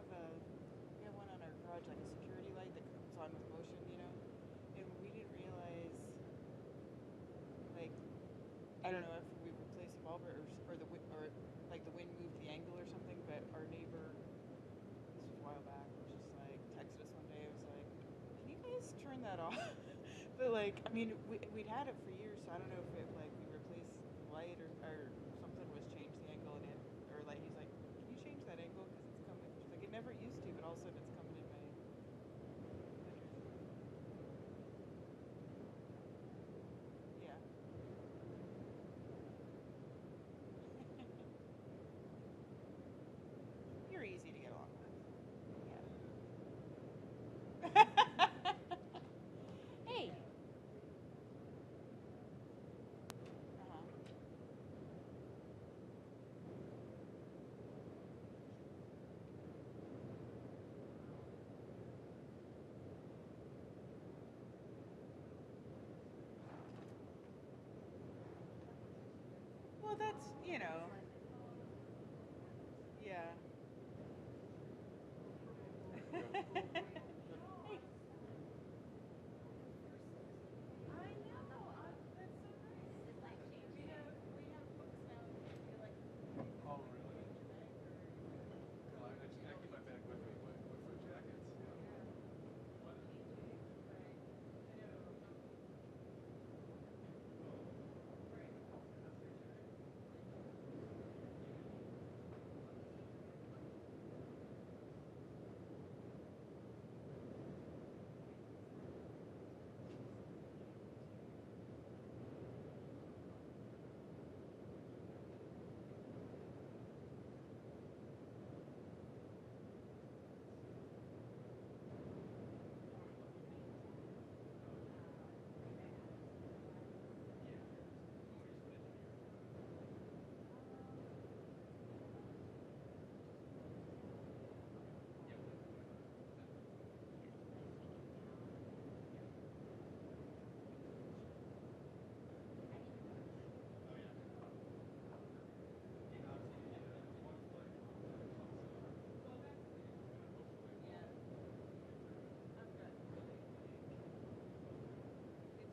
we have one on our garage, like a security light that comes on with motion, you know. And we didn't realize, like, I don't know if we replaced the bulb or or like the wind moved the angle or something. But our neighbor, this was a while back, was just like texted us one day. It was like, can you guys turn that off? But like, I mean, we'd had it for years, so I don't know if it like we replaced the light or something was changed the angle and it, or like he's like, can you change that angle because it's coming? She's like, it never used to, but all of a sudden it's coming in my yeah. You're easy to get along with. Yeah. Hey. Uh-huh. Well, that's yeah. Hey. Oh, really? Well, I keep my bag with me, but for jackets,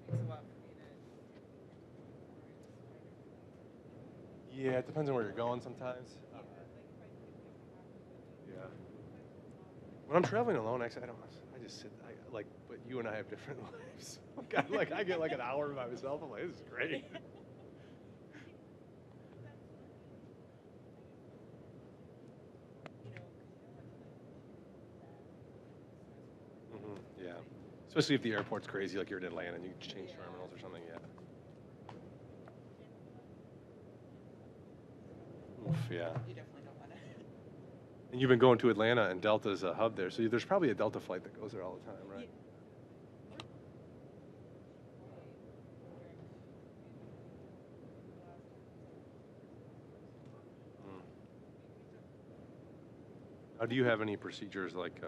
It takes a lot for me yeah, it depends on where you're going sometimes. Yeah. When I'm traveling alone, actually, I just sit. But you and I have different lives. I get like an hour by myself. I'm like, this is great. Yeah. Especially if the airport's crazy, like you're in Atlanta and you change terminals or something. Yeah. Oof, yeah. You definitely don't want to. And you've been going to Atlanta, and Delta's a hub there, so there's probably a Delta flight that goes there all the time, right? Mm. Now, do you have any procedures like?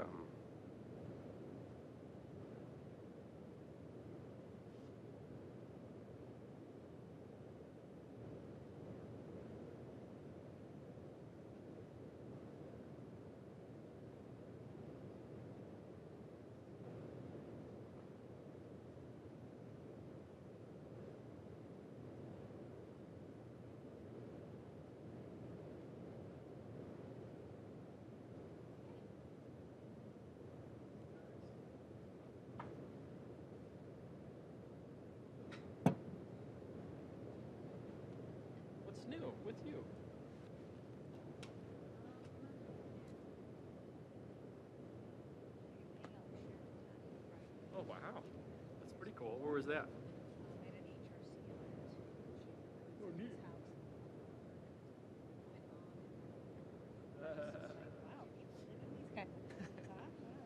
What's new with you? Oh wow, that's pretty cool. Where was that? Oh neat.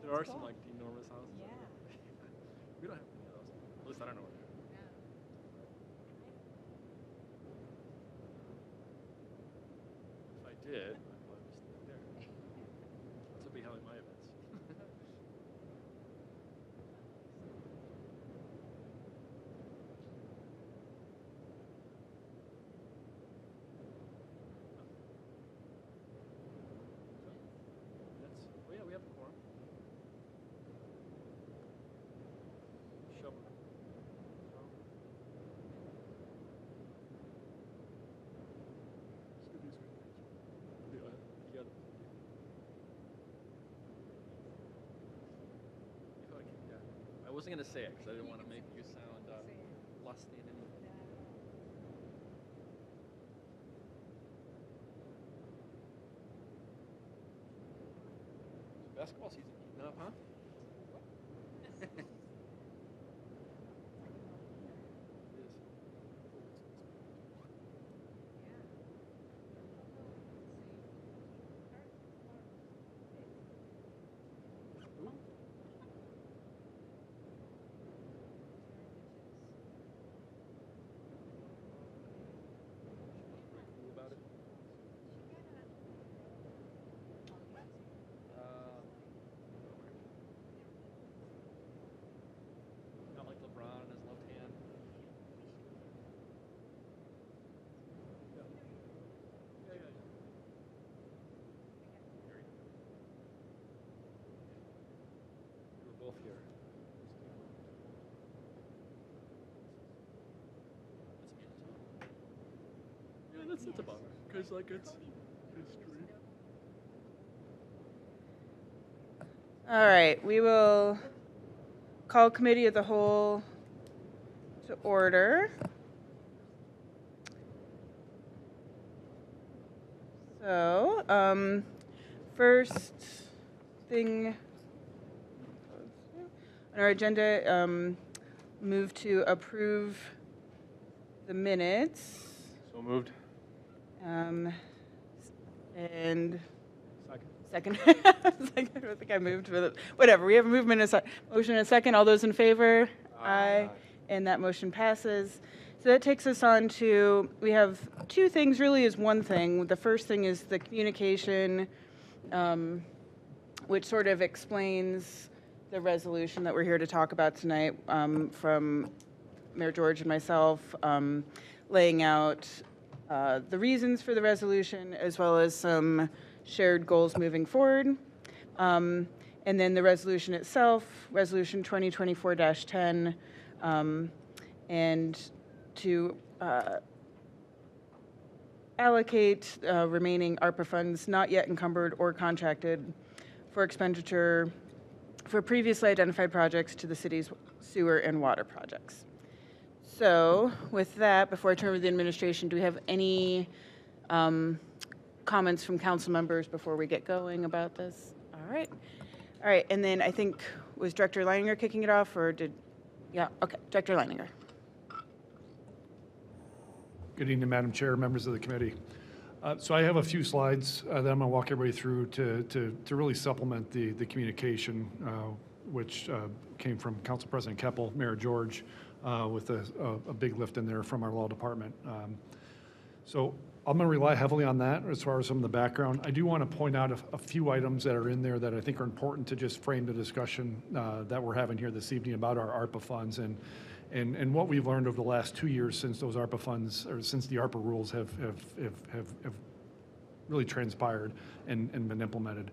There are some like enormous houses. Yeah. We don't have any of those. At least I don't know where they are. If I did, I'd probably be staying there. That's what be having my events. That's wasn't gonna say it because I didn't want to make you sound lusty and basketball season heating up, huh? It is. Ooh. Pretty cool about it. Not like LeBron in his left hand. Yeah. Yeah. We were both here. Yeah, that's a bummer because like it's history. All right, we will call committee of the whole to order. So, first thing on our agenda, move to approve the minutes. So moved. And Second. second. I don't think I moved with it. Whatever. We have a movement, motion and a second. All those in favor? Aye. And that motion passes. So that takes us on to, we have two things really as one thing. The first thing is the communication, which sort of explains the resolution that we're here to talk about tonight, from Mayor George and myself, laying out the reasons for the resolution as well as some shared goals moving forward. And then the resolution itself, Resolution 2024-10, and to allocate remaining ARPA funds not yet encumbered or contracted for expenditure for previously identified projects to the city's sewer and water projects. So with that, before I turn over to the administration, do we have any comments from council members before we get going about this? All right. All right, and then I think, was Director Leininger kicking it off, or did, yeah, okay, Director Leininger. Good evening, Madam Chair, members of the committee. So I have a few slides that I'm going to walk everybody through to really supplement the communication, which came from Council President Keppel, Mayor George, with a big lift in there from our law department. So I'm going to rely heavily on that as far as some of the background. I do want to point out a few items that are in there that I think are important to just frame the discussion that we're having here this evening about our ARPA funds and what we've learned over the last 2 years since those ARPA funds, or since the ARPA rules have really transpired and been implemented.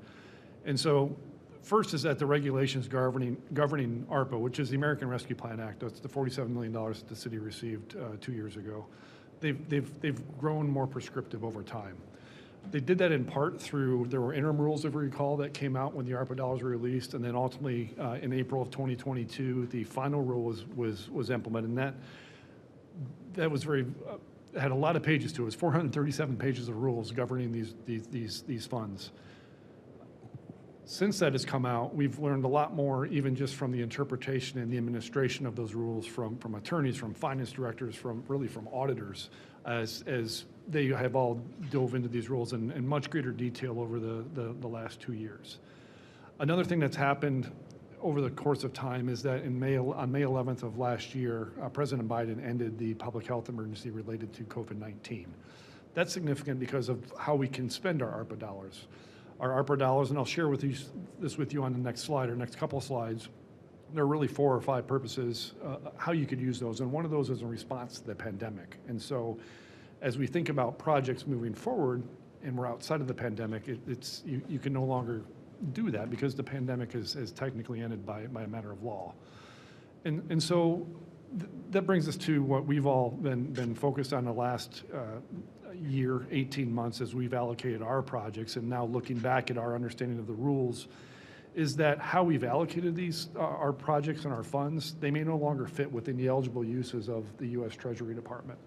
And so first is that the regulations governing ARPA, which is the American Rescue Plan Act, that's the $47 million that the city received 2 years ago. They've grown more prescriptive over time. They did that in part through, there were interim rules, if you recall, that came out when the ARPA dollars were released, and then ultimately in April of 2022, the final rule was implemented, and that was very, had a lot of pages to it. It was 437 pages of rules governing these funds. Since that has come out, we've learned a lot more, even just from the interpretation and the administration of those rules from attorneys, from finance directors, from auditors, as they have all dove into these rules in much greater detail over the last 2 years. Another thing that's happened over the course of time is that on May 11th of last year, President Biden ended the public health emergency related to COVID-19. That's significant because of how we can spend our ARPA dollars. Our ARPA dollars, and I'll share this with you on the next slide or next couple of slides, there are really 4 or 5 purposes how you could use those, and one of those is in response to the pandemic. And so as we think about projects moving forward and we're outside of the pandemic, you can no longer do that because the pandemic is technically ended by a matter of law. And so that brings us to what we've all been focused on the last year, 18 months, as we've allocated our projects, and now looking back at our understanding of the rules is that how we've allocated these, our projects and our funds, they may no longer fit within the eligible uses of the U.S. Treasury Department.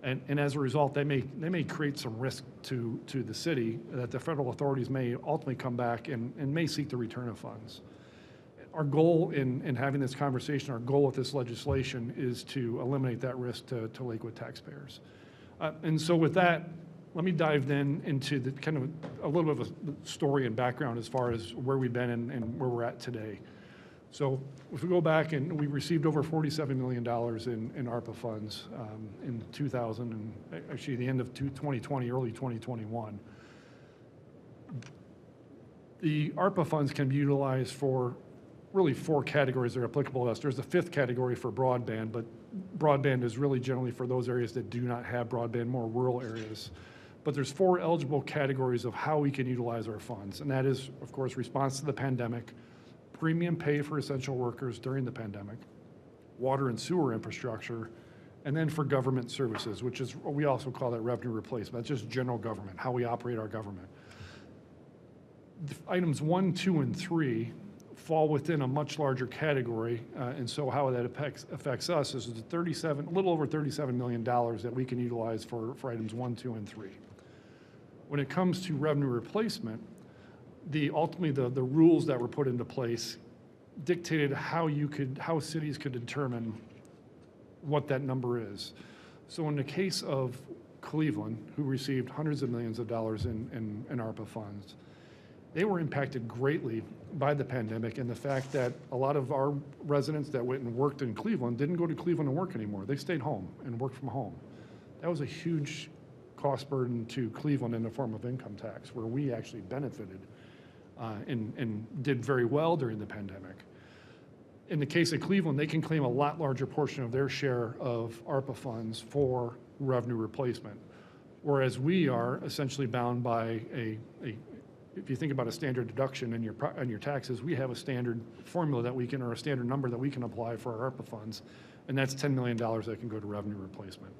And as a result, they may create some risk to the city that the federal authorities may ultimately come back and may seek the return of funds. Our goal in having this conversation, our goal with this legislation is to eliminate that risk to Lakewood taxpayers. And so with that, let me dive then into the kind of a little bit of a story and background as far as where we've been and where we're at today. So if we go back, and we received over $47 million in ARPA funds in 2000, and actually the end of 2020, early 2021. The ARPA funds can be utilized for really 4 categories that are applicable to us. There's a 5th category for broadband, but broadband is really generally for those areas that do not have broadband, more rural areas. But there's 4 eligible categories of how we can utilize our funds, and that is, of course, response to the pandemic, premium pay for essential workers during the pandemic, water and sewer infrastructure, and then for government services, which is, we also call that revenue replacement. That's just general government, how we operate our government. Items 1, 2, and 3 fall within a much larger category, and so how that affects us is a little over $37 million that we can utilize for items 1, 2, and 3. When it comes to revenue replacement, ultimately the rules that were put into place dictated how cities could determine what that number is. So in the case of Cleveland, who received hundreds of millions of dollars in ARPA funds, they were impacted greatly by the pandemic and the fact that a lot of our residents that went and worked in Cleveland didn't go to Cleveland and work anymore. They stayed home and worked from home. That was a huge cost burden to Cleveland in the form of income tax, where we actually benefited and did very well during the pandemic. In the case of Cleveland, they can claim a lot larger portion of their share of ARPA funds for revenue replacement, whereas we are essentially bound by if you think about a standard deduction in your taxes, we have a standard formula that we can, or a standard number that we can apply for our ARPA funds, and that's $10 million that can go to revenue replacement.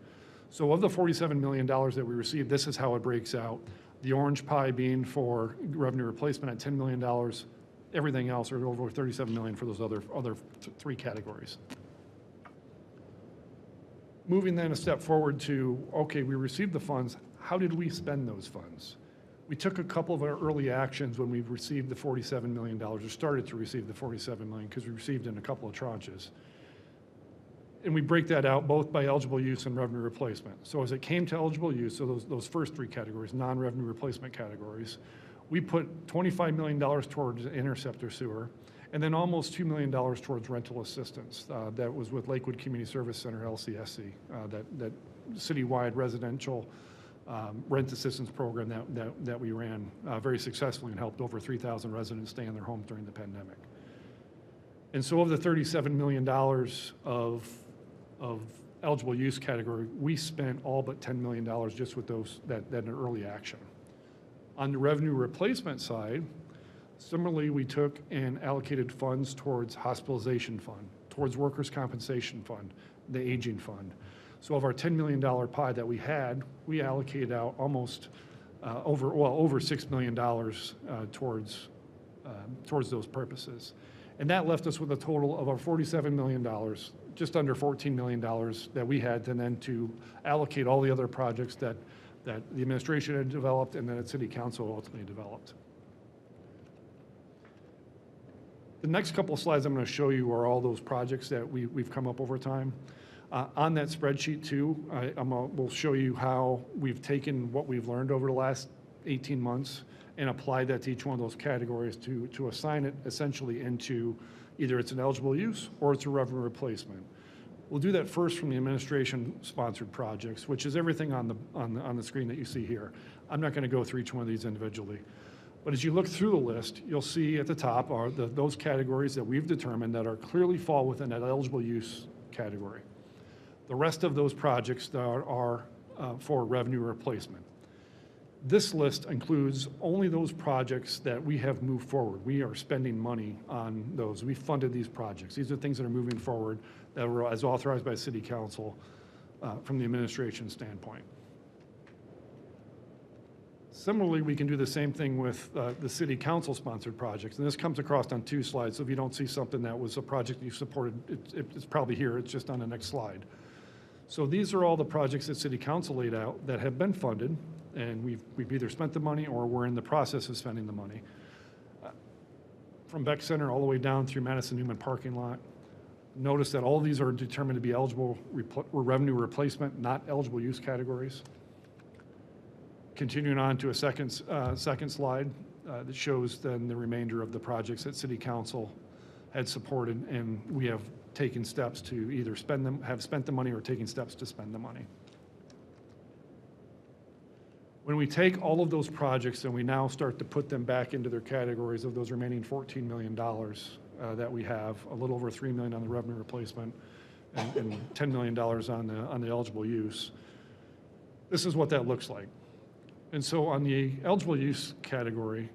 So of the $47 million that we received, this is how it breaks out. The orange pie being for revenue replacement at $10 million, everything else are over $37 million for those other 3 categories. Moving then a step forward to, okay, we received the funds, how did we spend those funds? We took a couple of our early actions when we received the $47 million, or started to receive the $47 million, because we received in a couple of tranches. And we break that out both by eligible use and revenue replacement. So as it came to eligible use, so those first 3 categories, non-revenue replacement categories, we put $25 million towards interceptor sewer, and then almost $2 million towards rental assistance. That was with Lakewood Community Service Center, LCSC, that citywide residential rent assistance program that we ran very successfully and helped over 3,000 residents stay in their homes during the pandemic. And so of the $37 million of eligible use category, we spent all but $10 million just with that early action. On the revenue replacement side, similarly, we took and allocated funds towards hospitalization fund, towards workers' compensation fund, the aging fund. So of our $10 million pie that we had, we allocated out almost over $6 million towards those purposes. And that left us with a total of our $47 million, just under $14 million that we had, and then to allocate all the other projects that the administration had developed and that City Council ultimately developed. The next couple of slides I'm going to show you are all those projects that we've come up over time. On that spreadsheet too, we'll show you how we've taken what we've learned over the last 18 months and apply that to each one of those categories to assign it essentially into either it's an eligible use or it's a revenue replacement. We'll do that first from the administration-sponsored projects, which is everything on the screen that you see here. I'm not going to go through each one of these individually. But as you look through the list, you'll see at the top are those categories that we've determined that are clearly fall within that eligible use category. The rest of those projects are for revenue replacement. This list includes only those projects that we have moved forward. We are spending money on those. We funded these projects. These are things that are moving forward that were as authorized by City Council from the administration standpoint. Similarly, we can do the same thing with the city council-sponsored projects, and this comes across on 2 slides, so if you don't see something that was a project you supported, it's probably here, it's just on the next slide. So these are all the projects that city council laid out that have been funded, and we've either spent the money or we're in the process of spending the money. From Beck Center all the way down through Madison Newman parking lot. Notice that all of these are determined to be eligible revenue replacement, not eligible use categories. Continuing on to a second slide that shows then the remainder of the projects that City Council had supported, and we have taken steps to either have spent the money or taking steps to spend the money. When we take all of those projects and we now start to put them back into their categories of those remaining $14 million that we have, a little over $3 million on the revenue replacement and $10 million on the eligible use, this is what that looks like. And so on the eligible use category,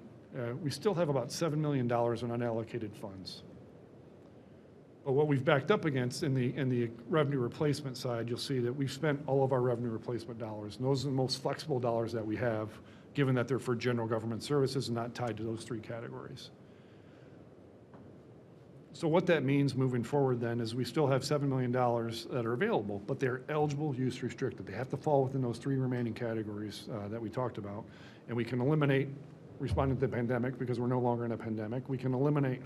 we still have about $7 million in unallocated funds. But what we've backed up against in the revenue replacement side, you'll see that we've spent all of our revenue replacement dollars. And those are the most flexible dollars that we have, given that they're for general government services and not tied to those 3 categories. So what that means moving forward then is we still have $7 million that are available, but they're eligible use restricted. They have to fall within those 3 remaining categories that we talked about. And we can eliminate responding to the pandemic because we're no longer in a pandemic. We can eliminate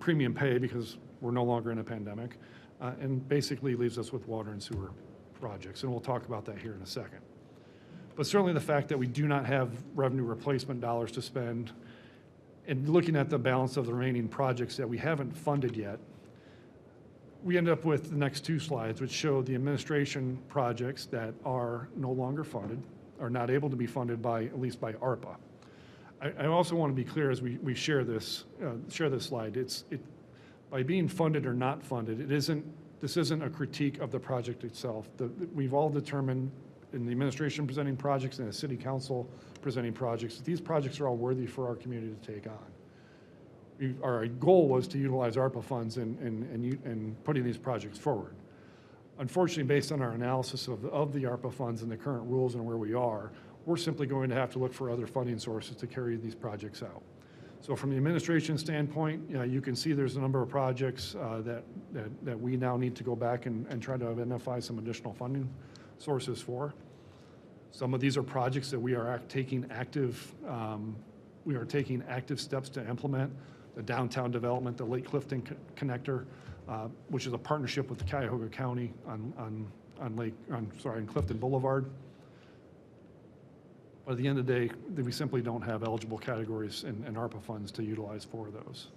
premium pay because we're no longer in a pandemic. And basically leaves us with water and sewer projects. And we'll talk about that here in a second. But certainly the fact that we do not have revenue replacement dollars to spend, and looking at the balance of the remaining projects that we haven't funded yet, we end up with the next 2 slides, which show the administration projects that are no longer funded, are not able to be funded by, at least by ARPA. I also want to be clear as we share this slide. By being funded or not funded, this isn't a critique of the project itself. We've all determined in the administration presenting projects and the city council presenting projects, these projects are all worthy for our community to take on. Our goal was to utilize ARPA funds in putting these projects forward. Unfortunately, based on our analysis of the ARPA funds and the current rules and where we are, we're simply going to have to look for other funding sources to carry these projects out. So from the administration standpoint, you can see there's a number of projects that we now need to go back and try to identify some additional funding sources for. Some of these are projects that we are taking active steps to implement. The downtown development, the Lake Clifton connector, which is a partnership with the Cuyahoga County on Clifton Boulevard. But at the end of the day, we simply don't have eligible categories and ARPA funds to utilize for those.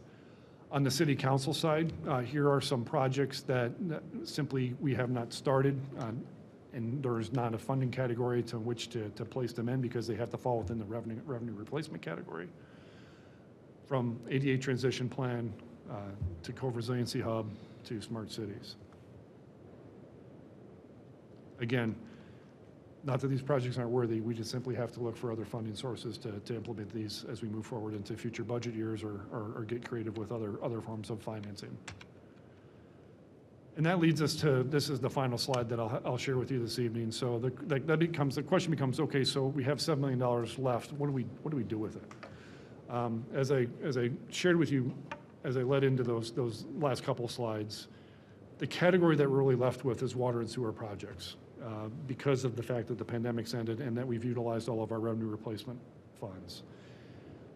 On the city council side, here are some projects that simply we have not started, and there's not a funding category to which to place them in because they have to fall within the revenue replacement category. From ADA transition plan to Cove Resiliency Hub to smart cities. Again, not that these projects aren't worthy, we just simply have to look for other funding sources to implement these as we move forward into future budget years or get creative with other forms of financing. And that leads us to, this is the final slide that I'll share with you this evening. So the question becomes, okay, so we have $7 million left. What do we do with it? As I shared with you, as I led into those last couple slides, the category that we're really left with is water and sewer projects because of the fact that the pandemic's ended and that we've utilized all of our revenue replacement funds.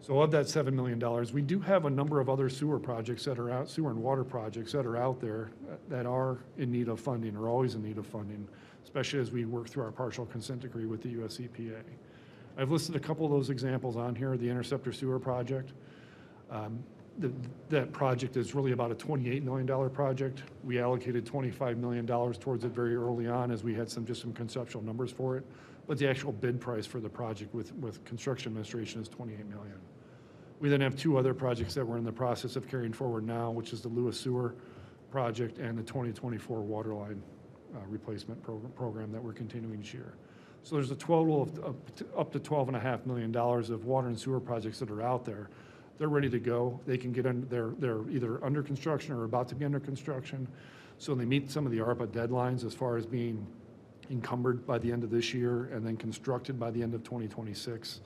So of that $7 million, we do have a number of other sewer projects that are out, sewer and water projects that are out there that are in need of funding, or always in need of funding, especially as we work through our partial consent decree with the US EPA. I've listed a couple of those examples on here. The Interceptor Sewer Project. That project is really about a $28 million project. We allocated $25 million towards it very early on as we had some conceptual numbers for it. But the actual bid price for the project with construction administration is $28 million. We then have 2 other projects that we're in the process of carrying forward now, which is the Lewis Sewer Project and the 2024 water line replacement program that we're continuing this year. So there's a total of up to $12.5 million of water and sewer projects that are out there. They're ready to go. They can get in, they're either under construction or about to be under construction. So they meet some of the ARPA deadlines as far as being encumbered by the end of this year and then constructed by the end of 2026.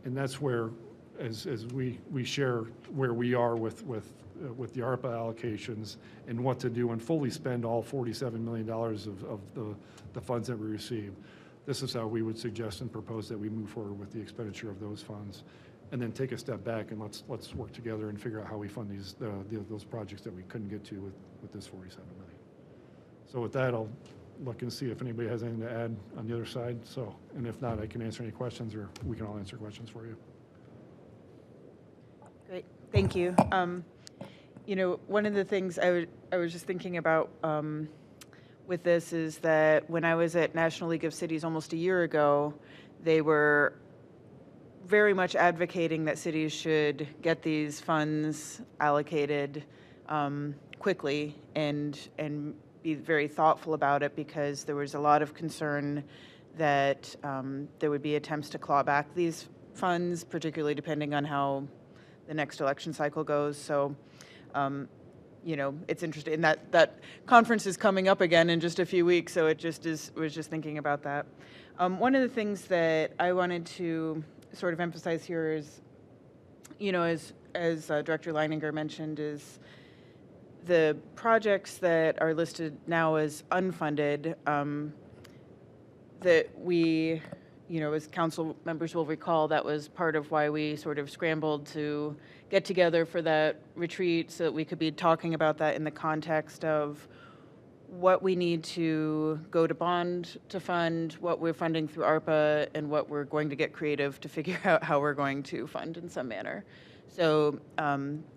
And that's where, as we share where we are with the ARPA allocations and what to do and fully spend all $47 million of the funds that we receive. This is how we would suggest and propose that we move forward with the expenditure of those funds, and then take a step back and let's work together and figure out how we fund those projects that we couldn't get to with this $47 million. So with that, I'll look and see if anybody has anything to add on the other side. So, and if not, I can answer any questions, or we can all answer questions for you. Great, thank you. You know, one of the things I was just thinking about with this is that when I was at National League of Cities almost a year ago, they were very much advocating that cities should get these funds allocated quickly and be very thoughtful about it, because there was a lot of concern that there would be attempts to claw back these funds, particularly depending on how the next election cycle goes. So, you know, it's interesting. And that conference is coming up again in just a few weeks, so it was just thinking about that. One of the things that I wanted to sort of emphasize here is, you know, as Director Leininger mentioned, is the projects that are listed now as unfunded, that we, you know, as council members will recall, that was part of why we sort of scrambled to get together for that retreat, so that we could be talking about that in the context of what we need to go to bond to fund, what we're funding through ARPA, and what we're going to get creative to figure out how we're going to fund in some manner. So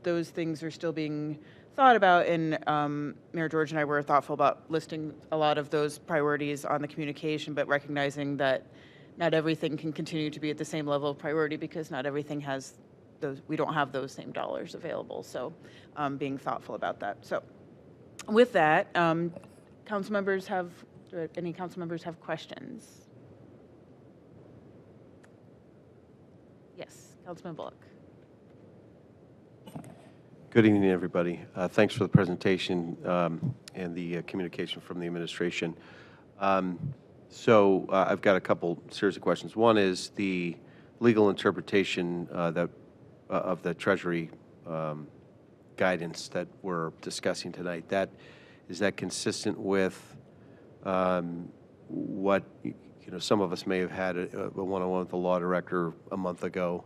those things are still being thought about, and Mayor George and I were thoughtful about listing a lot of those priorities on the communication, but recognizing that not everything can continue to be at the same level of priority, because not everything has those, we don't have those same dollars available. So being thoughtful about that. So with that, do any council members have questions? Yes, Councilman Bullock. Good evening, everybody. Thanks for the presentation and the communication from the administration. So I've got a couple series of questions. One is the legal interpretation of the Treasury guidance that we're discussing tonight. Is that consistent with what some of us may have had a one-on-one with the law director a month ago?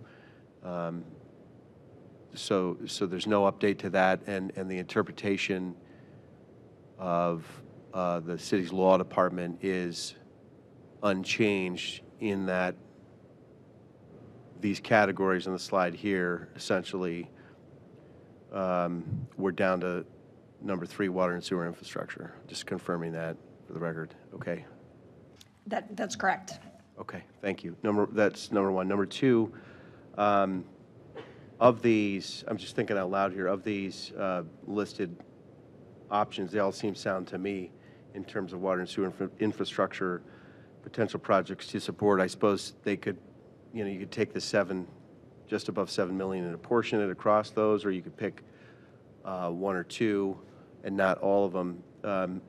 So there's no update to that, and the interpretation of the city's law department is unchanged, in that these categories on the slide here, essentially, we're down to number 3, water and sewer infrastructure. Just confirming that for the record. Okay. That's correct. Okay, thank you. That's number 1. Number 2, of these, I'm just thinking out loud here, of these listed options, they all seem sound to me in terms of water and sewer infrastructure potential projects to support. I suppose they could, you could take the just above $7 million and apportion it across those, or you could pick 1 or 2 and not all of them.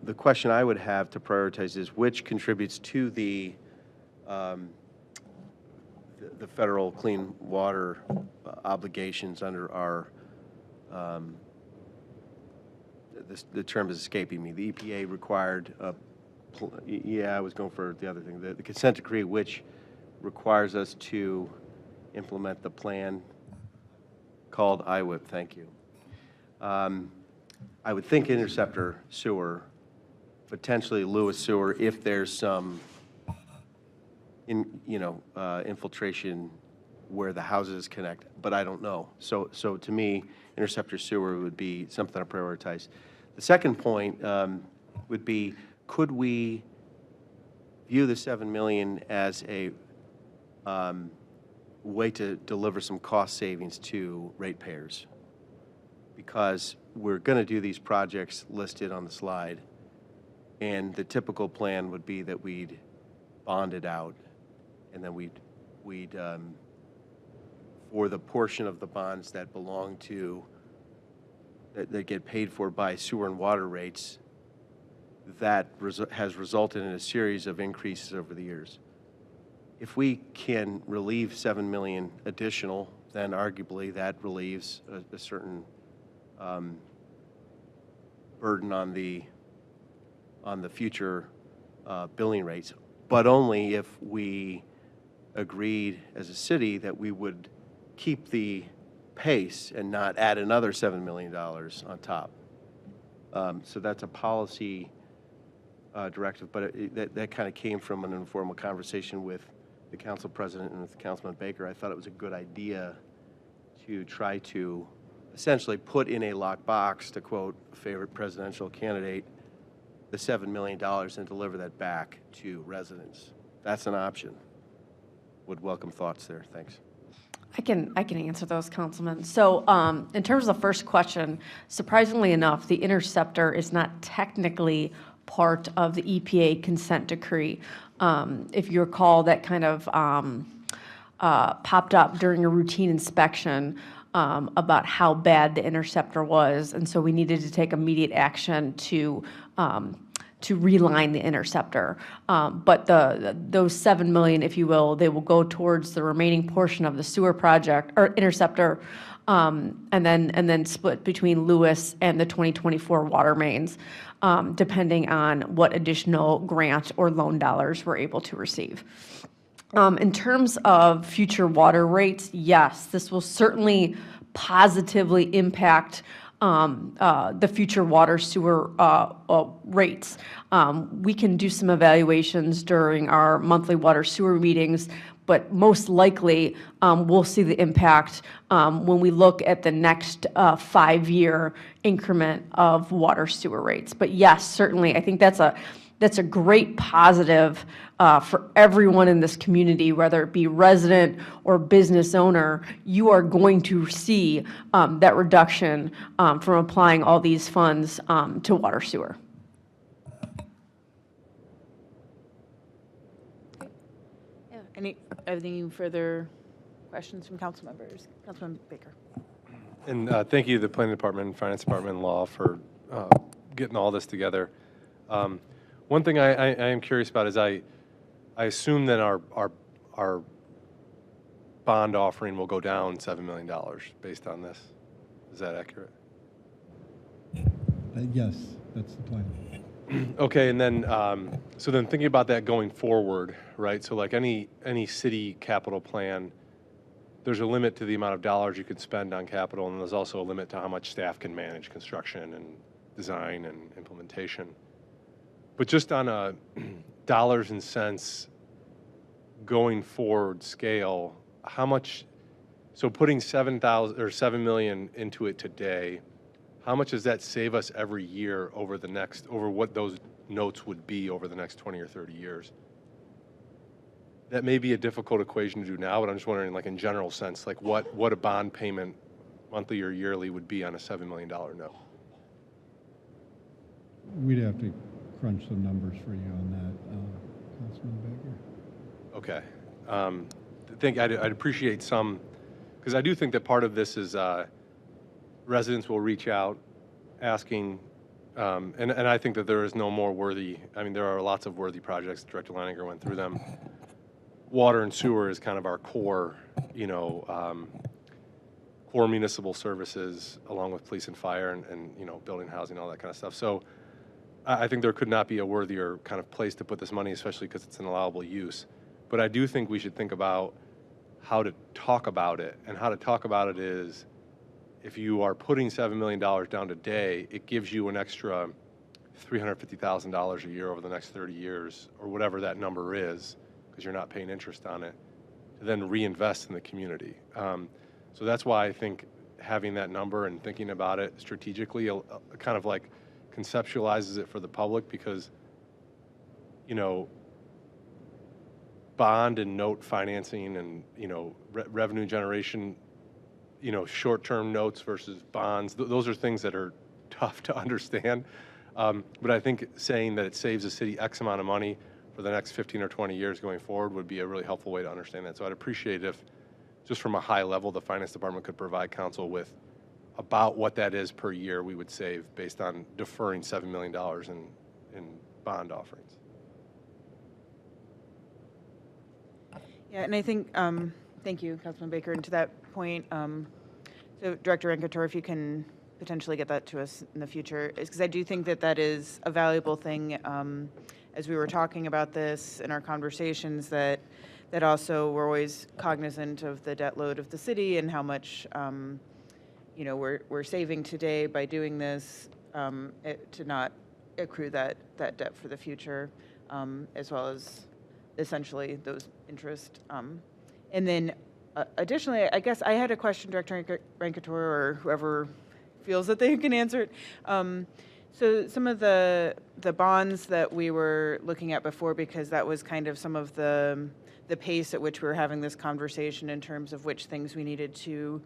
The question I would have to prioritize is which contributes to the federal clean water obligations under our, the term is escaping me, the EPA required, yeah, I was going for the other thing, the consent decree, which requires us to implement the plan called IWIP. Thank you. I would think interceptor sewer, potentially Lewis sewer, if there's some infiltration where the houses connect, but I don't know. So to me, interceptor sewer would be something to prioritize. The second point would be, could we view the $7 million as a way to deliver some cost savings to ratepayers? Because we're going to do these projects listed on the slide, and the typical plan would be that we'd bond it out, and then we'd for the portion of the bonds that belong to, that get paid for by sewer and water rates, that has resulted in a series of increases over the years. If we can relieve 7 million additional, then arguably that relieves a certain burden on the future billing rates, but only if we agreed as a city that we would keep the pace and not add another $7 million on top. So that's a policy directive, but that kind of came from an informal conversation with the council president and with Councilman Baker. I thought it was a good idea to try to essentially put in a lockbox, to quote a favorite presidential candidate, the $7 million and deliver that back to residents. That's an option. Would welcome thoughts there. Thanks. I can answer those, Councilman. So in terms of the first question, surprisingly enough, the interceptor is not technically part of the EPA consent decree. If you recall, that kind of popped up during a routine inspection about how bad the interceptor was, and so we needed to take immediate action to reline the interceptor. But those 7 million, if you will, they will go towards the remaining portion of the sewer project or interceptor, and then split between Lewis and the 2024 water mains, depending on what additional grant or loan dollars we're able to receive. In terms of future water rates, yes, this will certainly positively impact the future water sewer rates. We can do some evaluations during our monthly water sewer meetings, but most likely we'll see the impact when we look at the next 5-year increment of water sewer rates. But yes, certainly, I think that's a great positive for everyone in this community, whether it be resident or business owner. You are going to see that reduction from applying all these funds to water sewer. Yeah. Any further questions from council members? Councilman Baker. And thank you to the Planning Department and Finance Department and Law for getting all this together. One thing I am curious about is I assume that our bond offering will go down $7 million based on this. Is that accurate? Yes, that's the plan. Okay, and then so then thinking about that going forward, right? So like any city capital plan, there's a limit to the amount of dollars you can spend on capital, and there's also a limit to how much staff can manage construction and design and implementation. But just on a dollars and cents going forward scale, how much, so putting 7,000 or 7 million into it today, how much does that save us every year over what those notes would be over the next 20 or 30 years? That may be a difficult equation to do now, but I'm just wondering, like in general sense, like what a bond payment monthly or yearly would be on a $7 million note. We'd have to crunch some numbers for you on that, Councilman Baker. Okay. I'd appreciate some, because I do think that part of this is residents will reach out asking, and I think that there is no more worthy, I mean, there are lots of worthy projects. Director Leininger went through them. Water and sewer is kind of our core, core municipal services, along with police and fire and building, housing, all that kind of stuff. So I think there could not be a worthier kind of place to put this money, especially because it's an allowable use. But I do think we should think about how to talk about it. And how to talk about it is, if you are putting $7 million down today, it gives you an extra $350,000 a year over the next 30 years, or whatever that number is, because you're not paying interest on it, to then reinvest in the community. So that's why I think having that number and thinking about it strategically kind of like conceptualizes it for the public, because, bond and note financing and, revenue generation, short-term notes versus bonds, those are things that are tough to understand. But I think saying that it saves the city X amount of money for the next 15 or 20 years going forward would be a really helpful way to understand that. So I'd appreciate if, just from a high level, the Finance Department could provide council with about what that is per year we would save based on deferring $7 million in bond offerings. Yeah, and I think, thank you, Councilman Baker, and to that point, so Director Rancourt, if you can potentially get that to us in the future, is because I do think that that is a valuable thing, as we were talking about this in our conversations, that also we're always cognizant of the debt load of the city and how much, you know, we're saving today by doing this, to not accrue that debt for the future, as well as essentially those interest. And then additionally, I guess I had a question, Director Rancourt, or whoever feels that they can answer it. So some of the bonds that we were looking at before, because that was kind of some of the pace at which we were having this conversation in terms of which things we needed to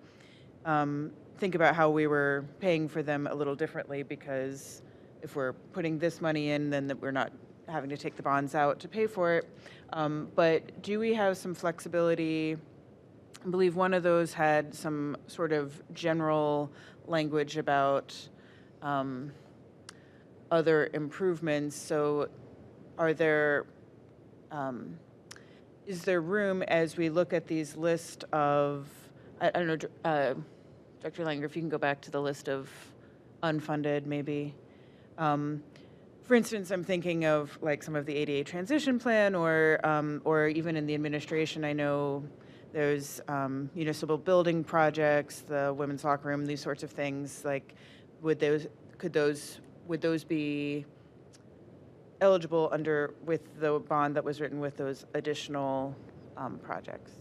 think about how we were paying for them a little differently, because if we're putting this money in, then we're not having to take the bonds out to pay for it. But do we have some flexibility? I believe one of those had some sort of general language about other improvements. So are there, is there room as we look at these list of, I don't know, Dr. Langer, if you can go back to the list of unfunded maybe. For instance, I'm thinking of like some of the ADA transition plan, or even in the administration, I know there's municipal building projects, the women's locker room, these sorts of things. Like, would those be eligible with the bond that was written with those additional projects?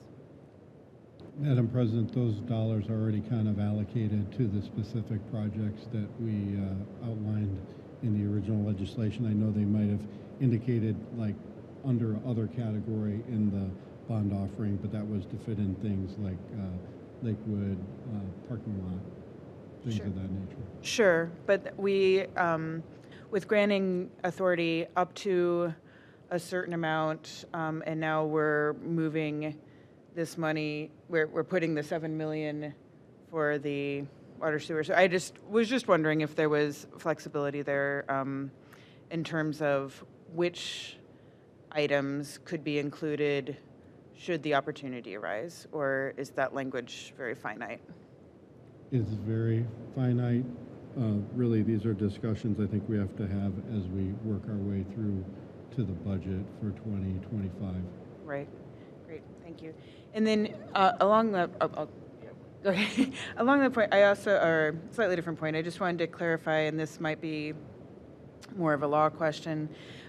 Madam President, those dollars are already kind of allocated to the specific projects that we outlined in the original legislation. I know they might have indicated like under other category in the bond offering, but that was to fit in things like Lakewood, parking lot, things Sure. of that nature. Sure, but we, with granting authority up to a certain amount, and now we're moving this money, we're putting the $7 million for the water sewer. So I was just wondering if there was flexibility there, in terms of which items could be included should the opportunity arise, or is that language very finite? It's very finite. Really, these are discussions I think we have to have as we work our way through to the budget for 2025. Right, great, thank you. And then along the, okay. Along the point, I also, or slightly different point, I just wanted to clarify, and this might be more of a law question.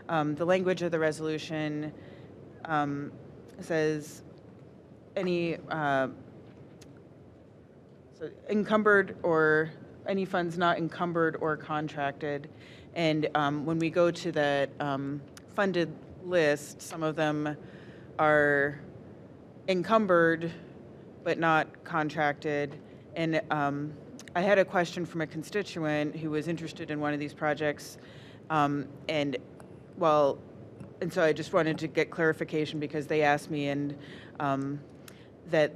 The language of the resolution says any so encumbered, or any funds not encumbered or contracted. And when we go to that funded list, some of them are encumbered but not contracted. And I had a question from a constituent who was interested in one of these projects. And so I just wanted to get clarification, because they asked me, and that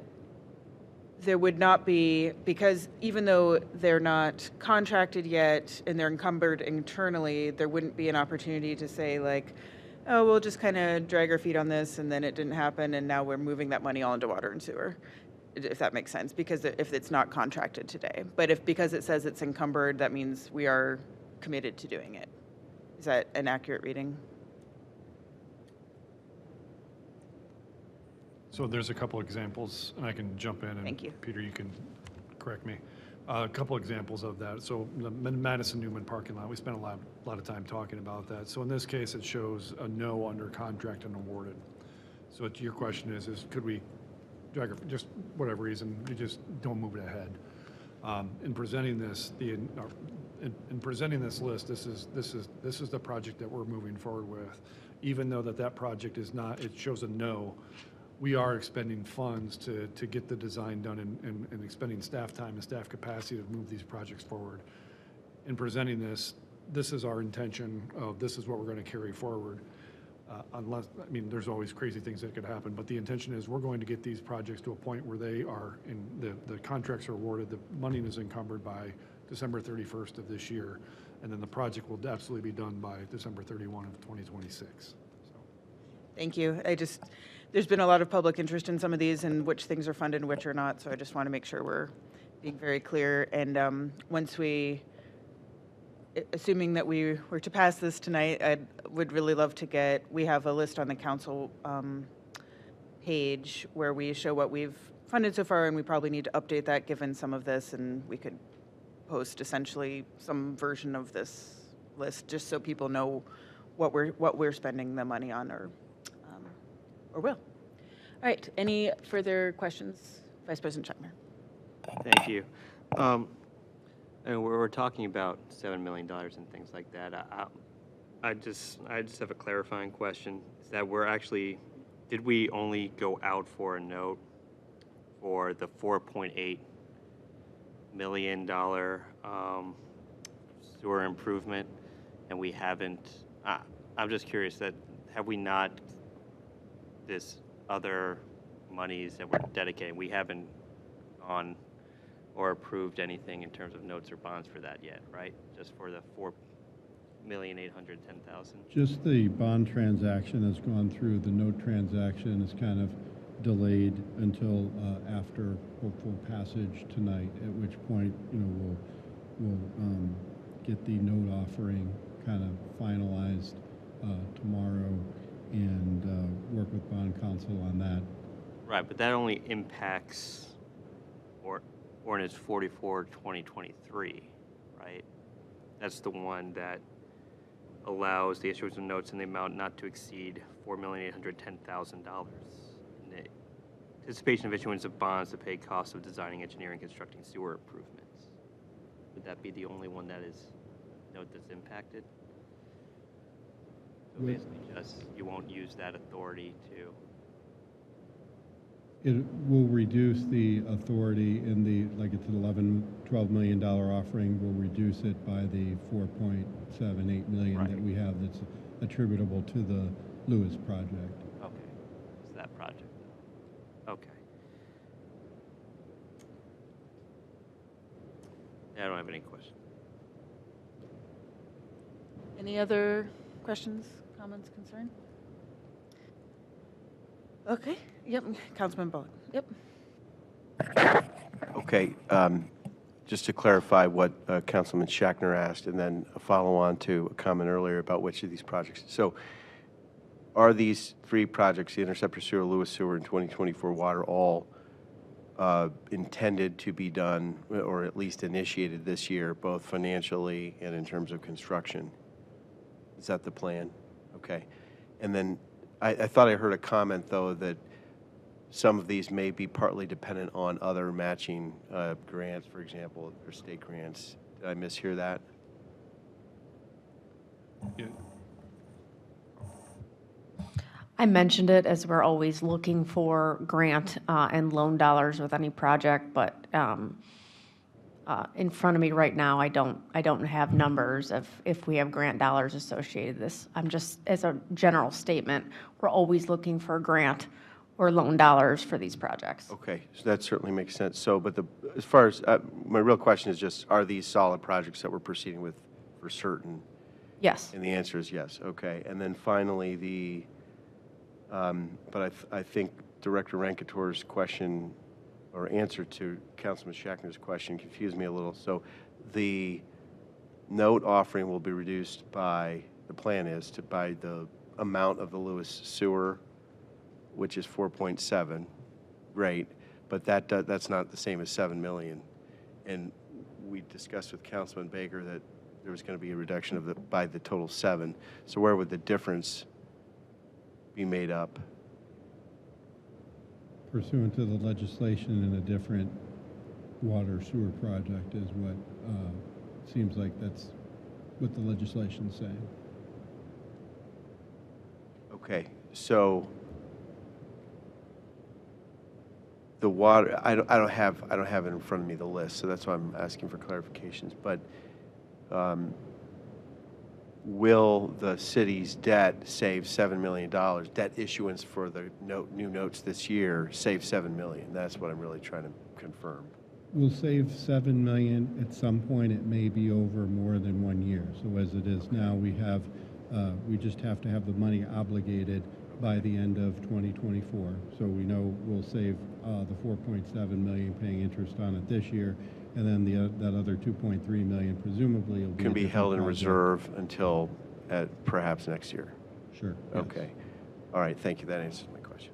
there would not be, because even though they're not contracted yet and they're encumbered internally, there wouldn't be an opportunity to say like, oh, we'll just kind of drag our feet on this and then it didn't happen and now we're moving that money all into water and sewer, if that makes sense, because if it's not contracted today. But because it says it's encumbered, that means we are committed to doing it. Is that an accurate reading? So there's a couple examples, and I can jump in, and Thank you. Peter, you can correct me. A couple examples of that. So the Madison Newman parking lot, we spent a lot of time talking about that. So in this case, it shows a no under contract and awarded. So your question is could we drag it, just whatever reason, we just don't move it ahead. In presenting this, in presenting this list, this is the project that we're moving forward with. Even though that project is not, it shows a no, we are expending funds to get the design done and expending staff time and staff capacity to move these projects forward. In presenting this, this is our intention of this is what we're going to carry forward. Unless, I mean, there's always crazy things that could happen, but the intention is we're going to get these projects to a point where they are, the contracts are awarded, the money is encumbered by December 31st of this year. and then the project will absolutely be done by December 31 of 2026. So. Thank you. There's been a lot of public interest in some of these and which things are funded and which are not, so I just want to make sure we're being very clear. And assuming that we were to pass this tonight, I would really love to we have a list on the council page where we show what we've funded so far, and we probably need to update that given some of this, and we could post essentially some version of this list just so people know what we're spending the money on or will. All right, any further questions? Vice President Schuckner. Thank you. And we're talking about $7 million and things like that. I just have a clarifying question. Is that did we only go out for a note for the $4.8 million sewer improvement, and we haven't? I'm just curious that have we not this other monies that we're dedicating? We haven't gone or approved anything in terms of notes or bonds for that yet, right? Just for the $4,810,000. Just the bond transaction has gone through. The note transaction is kind of delayed until after hopeful passage tonight, at which point, we'll get the note offering kind of finalized tomorrow and work with bond counsel on that. Right, but that only impacts ordinance 44/2023, right? That's the one that allows the issuance of notes in the amount not to exceed $4,810,000 in the anticipation of issuance of bonds to pay costs of designing, engineering, constructing sewer improvements. Would that be the only one that is note that's impacted? So basically just you won't use that authority to. It will reduce the authority in it's an $12 million offering. We'll reduce it by the $4.78 million Right. that we have that's attributable to the Lewis project. Okay, it's that project. Okay. Yeah, I don't have any questions. Any other questions, comments, concerns? Okay, yep, Councilman Bullock, yep. Okay, just to clarify what Councilman Schackner asked, and then a follow-on to a comment earlier about which of these projects. So are these three projects, the Interceptor Sewer, Lewis Sewer, and 2024 Water, all intended to be done, or at least initiated this year, both financially and in terms of construction? Is that the plan? Okay. And then I thought I heard a comment, though, that some of these may be partly dependent on other matching grants, for example, or state grants. Did I mishear that? Yeah. I mentioned it as we're always looking for grant and loan dollars with any project, but in front of me right now, I don't have numbers of if we have grant dollars associated with this. I'm just, as a general statement, we're always looking for grant or loan dollars for these projects. Okay, so that certainly makes sense. So, but as far as, my real question is just, are these solid projects that we're proceeding with for certain? Yes. And the answer is yes, okay. And then finally, but I think Director Rankator's question or answer to Councilman Schackner's question confused me a little. So the note offering will be reduced by, the plan is to, by the amount of the Lewis sewer, which is 4.7, right? But that's not the same as 7 million. And we discussed with Councilman Baker that there was going to be a reduction of by the total 7. So where would the difference be made up? Pursuant to the legislation in a different water sewer project is what seems like that's what the legislation's saying. Okay, so the water, I don't have it in front of me, the list, so that's why I'm asking for clarifications. But will the city's debt save $7 million? Debt issuance for the new notes this year save $7 million? That's what I'm really trying to confirm. We'll save 7 million. At some point, it may be over more than 1 year. So as it is now, we just have to have the money obligated by the end of 2024. So we know we'll save the 4.7 million paying interest on it this year, and then that other 2.3 million presumably will be Can a be different held in project. reserve until perhaps next year. Sure. yes. Okay. All right, thank you. That answers my question.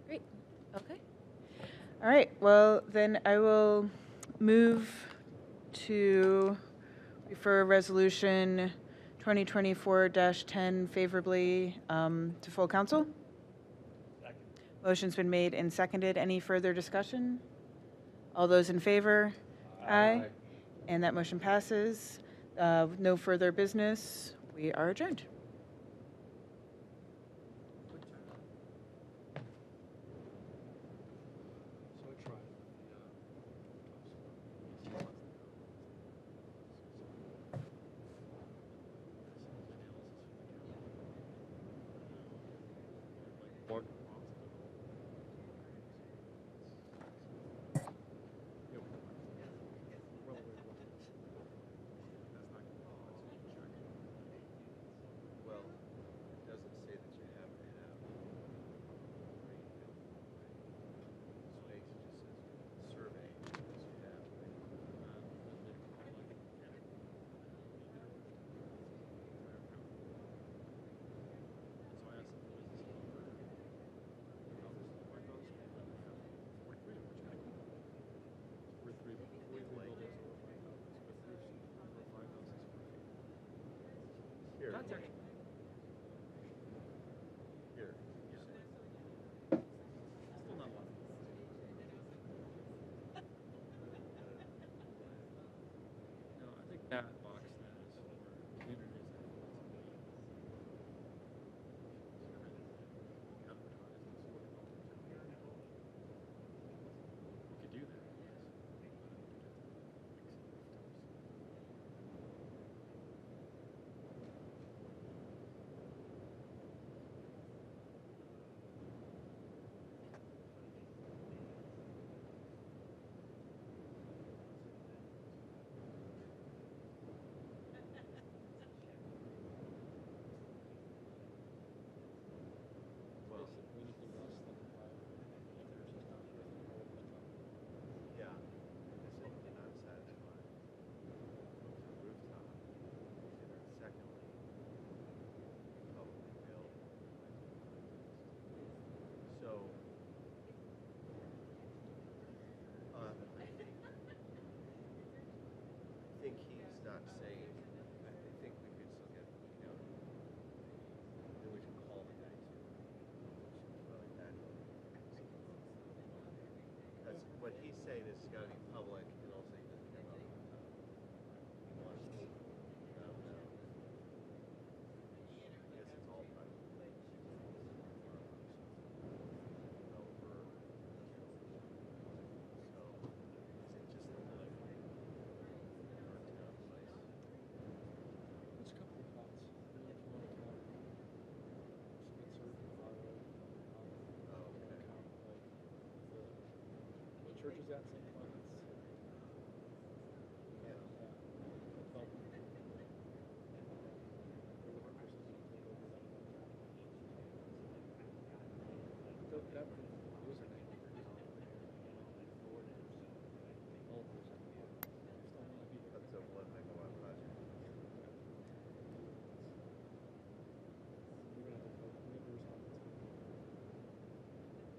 Great. Okay. All right. Well, then I will move to refer resolution 2024-10 favorably to full council. Motion's been made and seconded. Any further discussion? All those in favor? Aye. And that motion passes. With no further business, we are adjourned. That box that is for communities. We could do that. I think he's not saying, I think we could still get, then we should call the guy too. Because what he's saying is it's gotta be public, and also he doesn't care about he wants to, no. I guess it's all private. There's a couple of thoughts. The church is at St. Clements. That's a 1 megawatt project.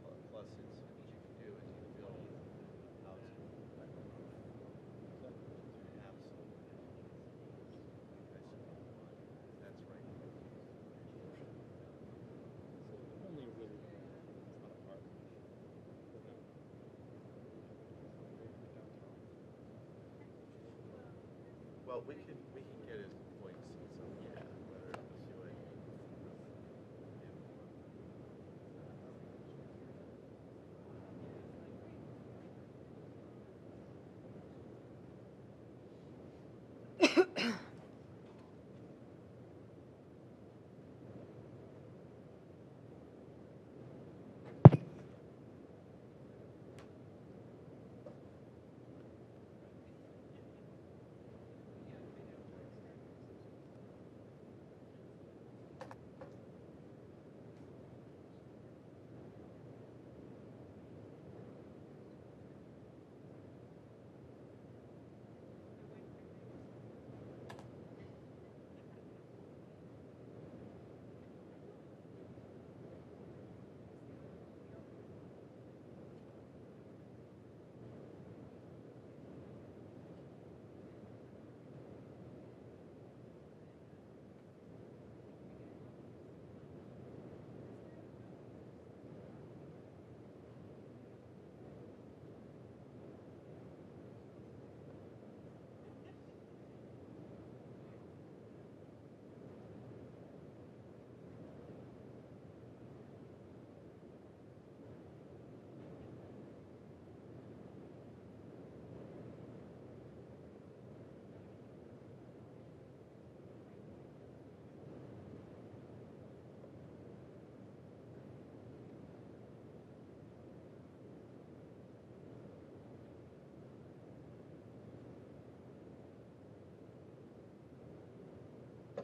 Plus, it's what you can do is you can build housing. Absolutely. That's right. Only really, it's not a part. Yeah.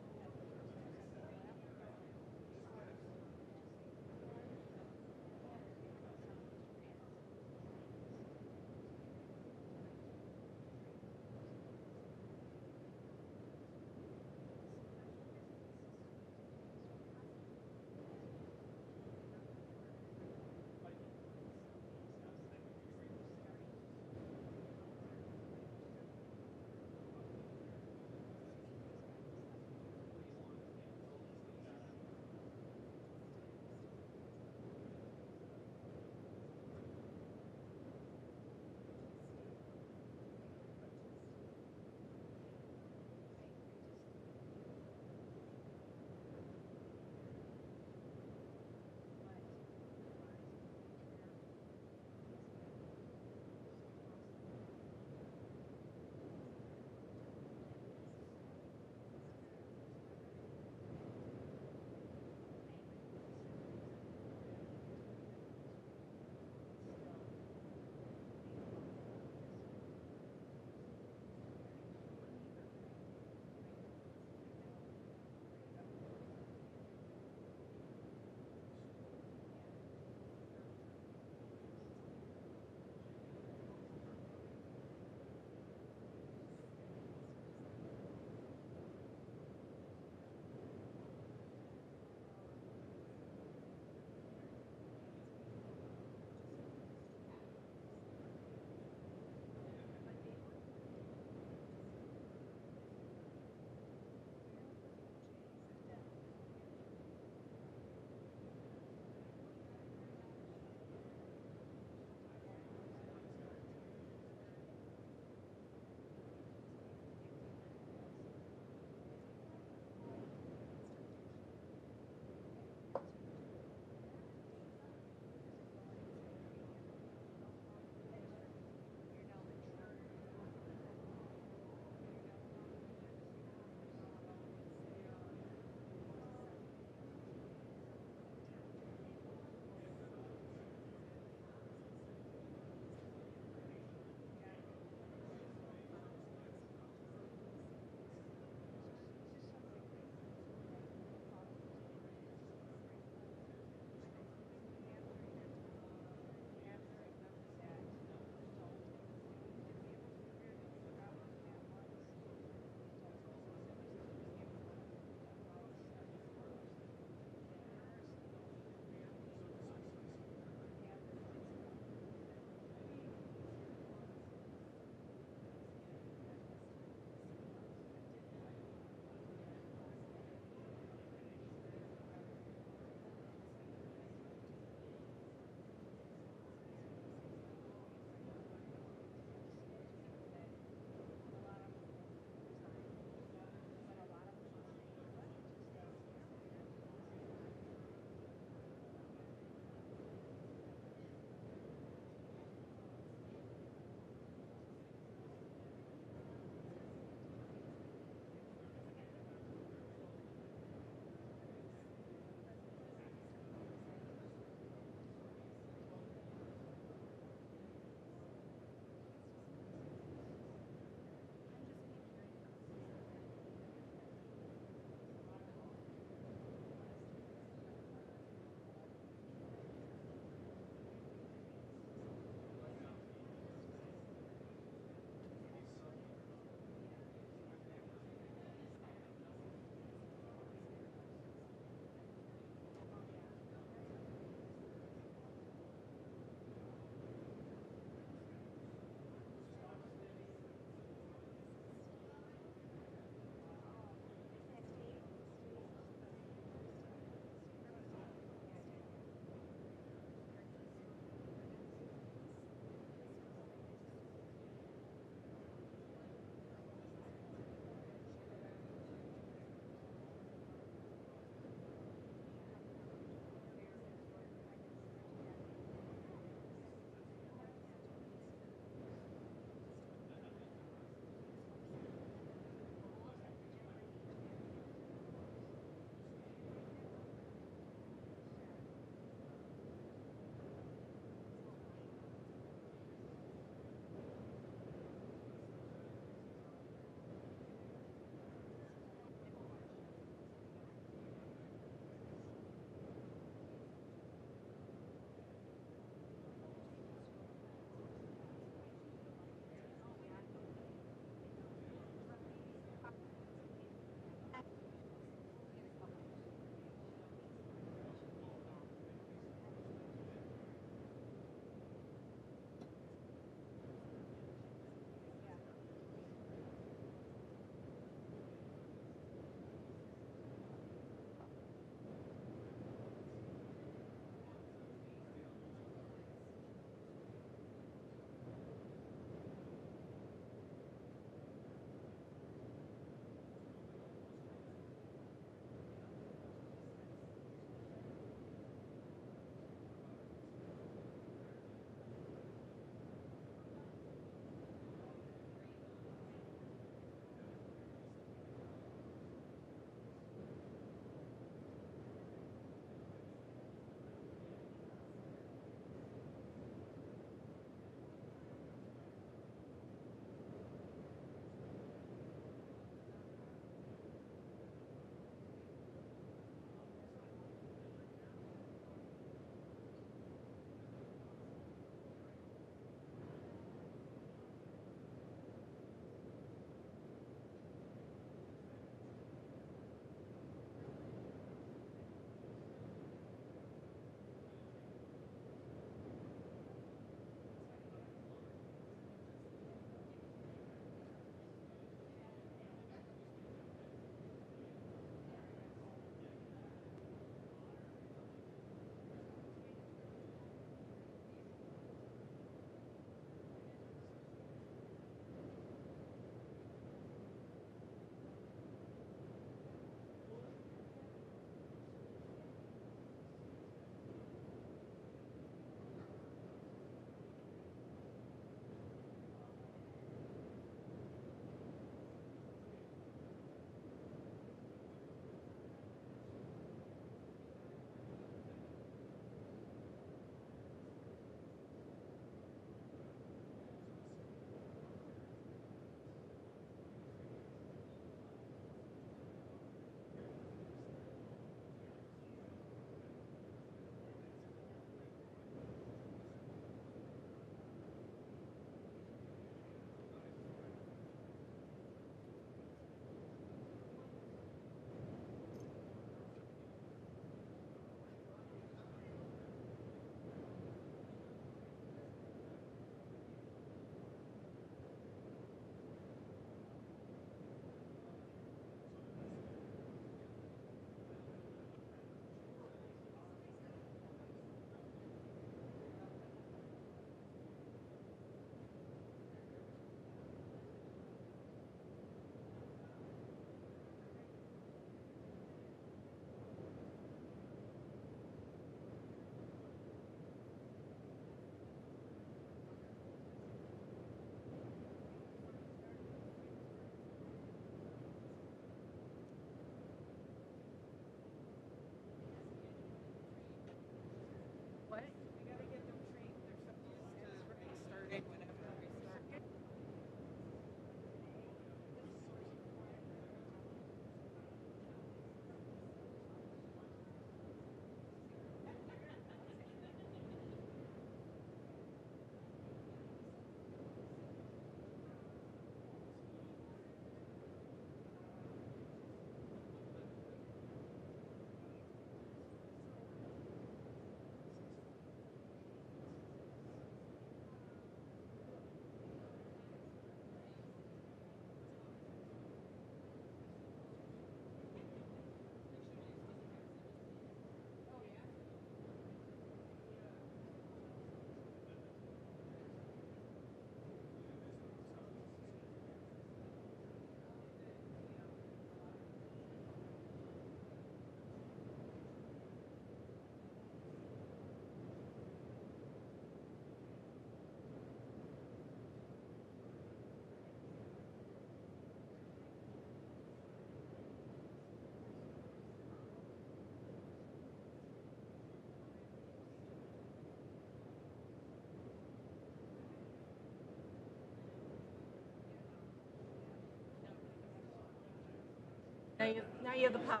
Now you have the power.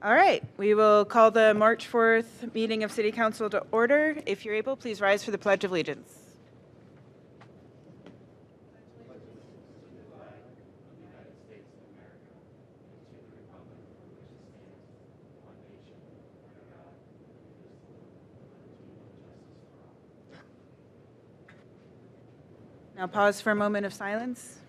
All right, we will call the March 4th meeting of City Council to order. If you're able, please rise for the Pledge of Allegiance. Now pause for a moment of silence.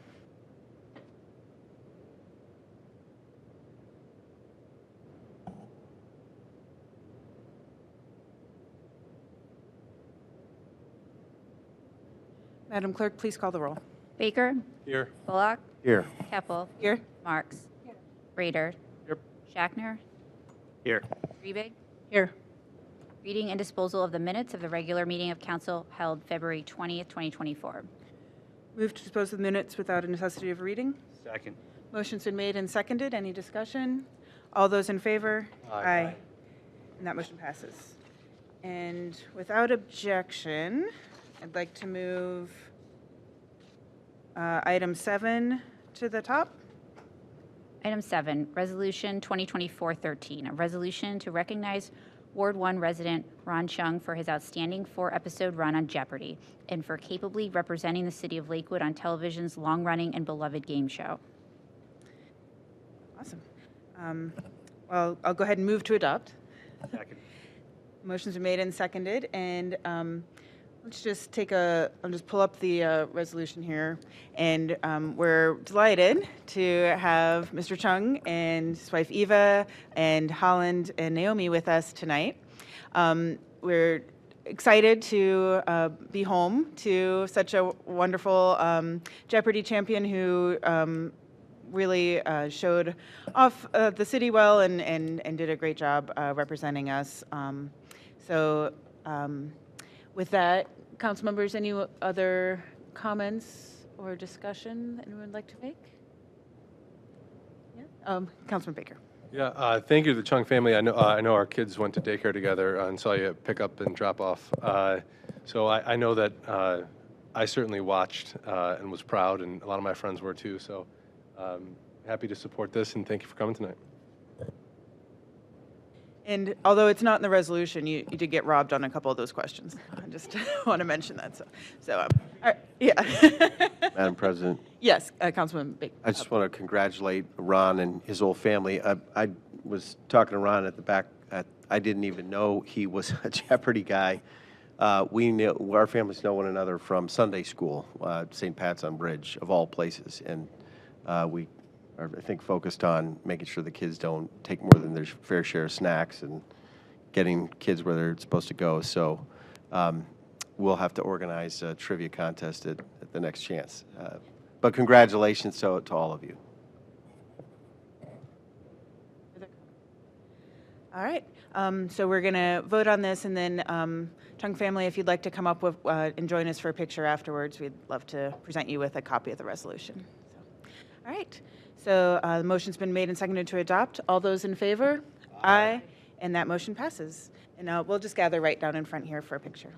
Madam Clerk, please call the roll. Baker, Here. Bullock, Here. Keppel, Here. Marks, Rader, Here. Shackner, Here. Rebig. Here. Reading and disposal of the minutes of the regular meeting of council held February 20th, 2024. Move to dispose of the minutes without a necessity of reading. Second. Motion's been made and seconded. Any discussion? All those in favor? Aye. And that motion passes. And without objection, I'd like to move item 7 to the top. Item 7, Resolution 2024-13, a resolution to recognize Ward 1 resident Ron Chung for his outstanding 4-episode run on Jeopardy and for capably representing the city of Lakewood on television's long-running and beloved game show. Awesome. Well, I'll go ahead and move to adopt. Second. Motions are made and seconded, and let's just I'll just pull up the resolution here. And we're delighted to have Mr. Chung and his wife Eva and Holland and Naomi with us tonight. We're excited to be home to such a wonderful Jeopardy champion who really showed off the city well and did a great job representing us. With that, council members, any other comments or discussion that anyone would like to make? Yeah, Councilman Baker. Yeah, thank you to the Chung family. I know our kids went to daycare together and saw you pick up and drop off. So I know that I certainly watched and was proud, and a lot of my friends were too. So happy to support this, and thank you for coming tonight. And although it's not in the resolution, you did get robbed on a couple of those questions. I just want to mention that. All right, yeah. Madam President, Yes, Councilman Baker. I just want to congratulate Ron and his whole family. I was talking to Ron at the back. I didn't even know he was a Jeopardy guy. We knew, our families know one another from Sunday school, St. Pat's on Bridge, of all places. And we are, I think, focused on making sure the kids don't take more than their fair share of snacks and getting kids where they're supposed to go. So we'll have to organize a trivia contest at the next chance. But congratulations to all of you. All right, so we're going to vote on this, and then Chung family, if you'd like to come up with and join us for a picture afterwards, we'd love to present you with a copy of the resolution. All right, so the motion's been made and seconded to adopt. All those in favor? Aye. And that motion passes. And we'll just gather right down in front here for a picture.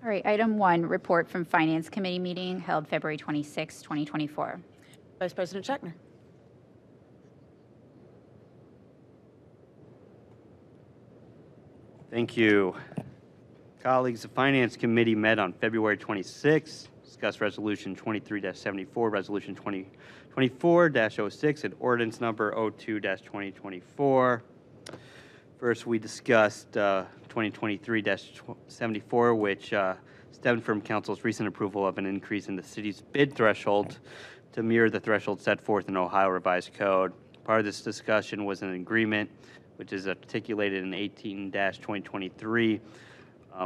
All right, item 1, report from Finance Committee meeting held February 26, 2024. Vice President Scheckner. Thank you. Colleagues, the Finance Committee met on February 26, discussed Resolution 23-74, Resolution 2024-06, and Ordinance Number 02-2024. First, we discussed 2023-74, which stemmed from Council's recent approval of an increase in the city's bid threshold to mirror the threshold set forth in Ohio Revised Code. Part of this discussion was an agreement, which is articulated in 18-2023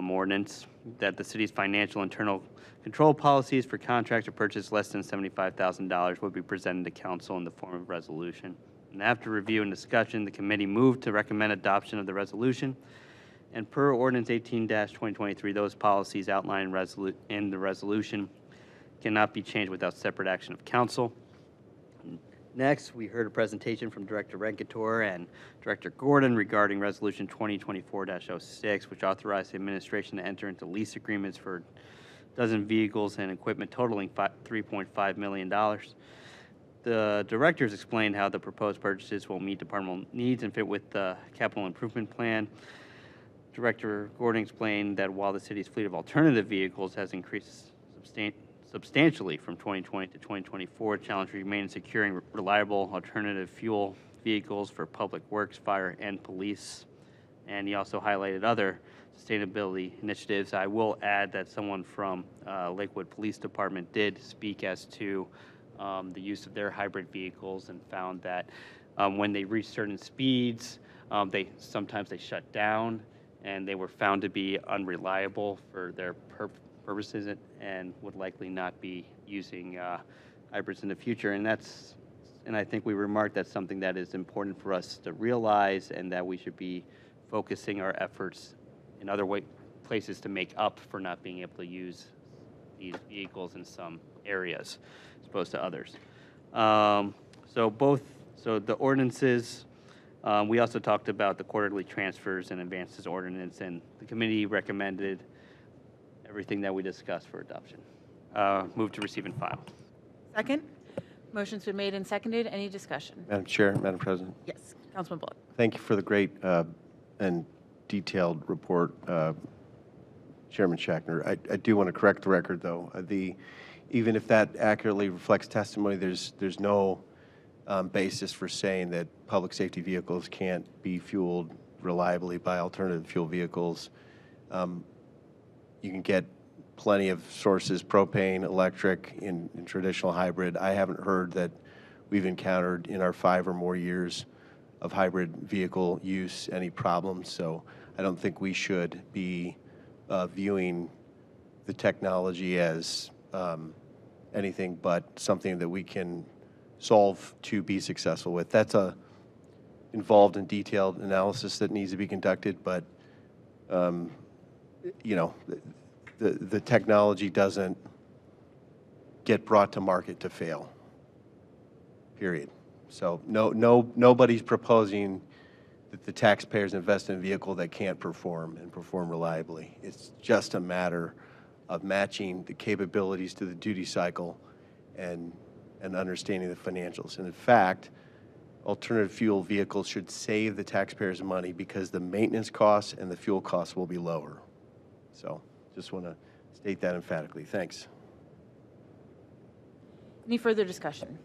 ordinance, that the city's financial internal control policies for contracts or purchase less than $75,000 would be presented to council in the form of resolution. And after review and discussion, the committee moved to recommend adoption of the resolution. And per Ordinance 18-2023, those policies outlined in the resolution cannot be changed without separate action of council. Next, we heard a presentation from Director Renkator and Director Gordon regarding Resolution 2024-06, which authorized the administration to enter into lease agreements for a dozen vehicles and equipment totaling $3.5 million. The directors explained how the proposed purchases will meet departmental needs and fit with the capital improvement plan. Director Gordon explained that while the city's fleet of alternative vehicles has increased substantially from 2020 to 2024, the challenge remains securing reliable alternative fuel vehicles for public works, fire, and police. And he also highlighted other sustainability initiatives. I will add that someone from Lakewood Police Department did speak as to the use of their hybrid vehicles and found that when they reach certain speeds, sometimes they shut down, and they were found to be unreliable for their purposes and would likely not be using hybrids in the future. And I think we remarked that's something that is important for us to realize, and that we should be focusing our efforts in other places to make up for not being able to use these vehicles in some areas as opposed to others. So the ordinances, we also talked about the quarterly transfers and advances ordinance, and the committee recommended everything that we discussed for adoption. Move to receive and file. Second. Motion's been made and seconded. Any discussion? Madam Chair, Madam President, Yes. Councilman Bullock. thank you for the great and detailed report, Chairman Shackner. I do want to correct the record, though. Even if that accurately reflects testimony, there's no basis for saying that public safety vehicles can't be fueled reliably by alternative fuel vehicles. You can get plenty of sources, propane, electric, in traditional hybrid. I haven't heard that we've encountered in our 5 or more years of hybrid vehicle use any problems. So I don't think we should be viewing the technology as anything but something that we can solve to be successful with. That's a involved and detailed analysis that needs to be conducted, but you know, the technology doesn't get brought to market to fail, period. So nobody's proposing that the taxpayers invest in a vehicle that can't perform and perform reliably. It's just a matter of matching the capabilities to the duty cycle and understanding the financials. And in fact, alternative fuel vehicles should save the taxpayers money because the maintenance costs and the fuel costs will be lower. So just want to state that emphatically. Thanks. Any further discussion?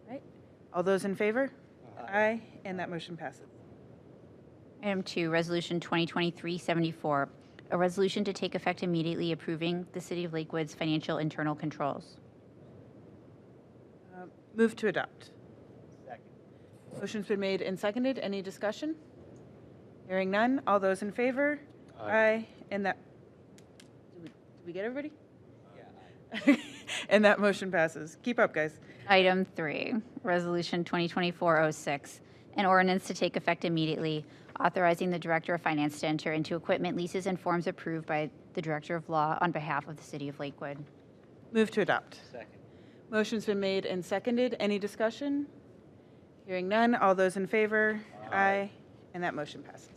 Right. All those in favor? Aye. And that motion passes. Item 2, Resolution 2023-74, a resolution to take effect immediately approving the City of Lakewood's financial internal controls. Move to adopt. Second. Motion's been made and seconded. Any discussion? Hearing none. All those in favor? Aye. And that, did we get everybody? Yeah. And that motion passes. Keep up, guys. Item 3, Resolution 2024-06, an ordinance to take effect immediately, authorizing the Director of Finance to enter into equipment leases and forms approved by the Director of Law on behalf of the City of Lakewood. Move to adopt. Second. Motion's been made and seconded. Any discussion? Hearing none. All those in favor? Aye. And that motion passes.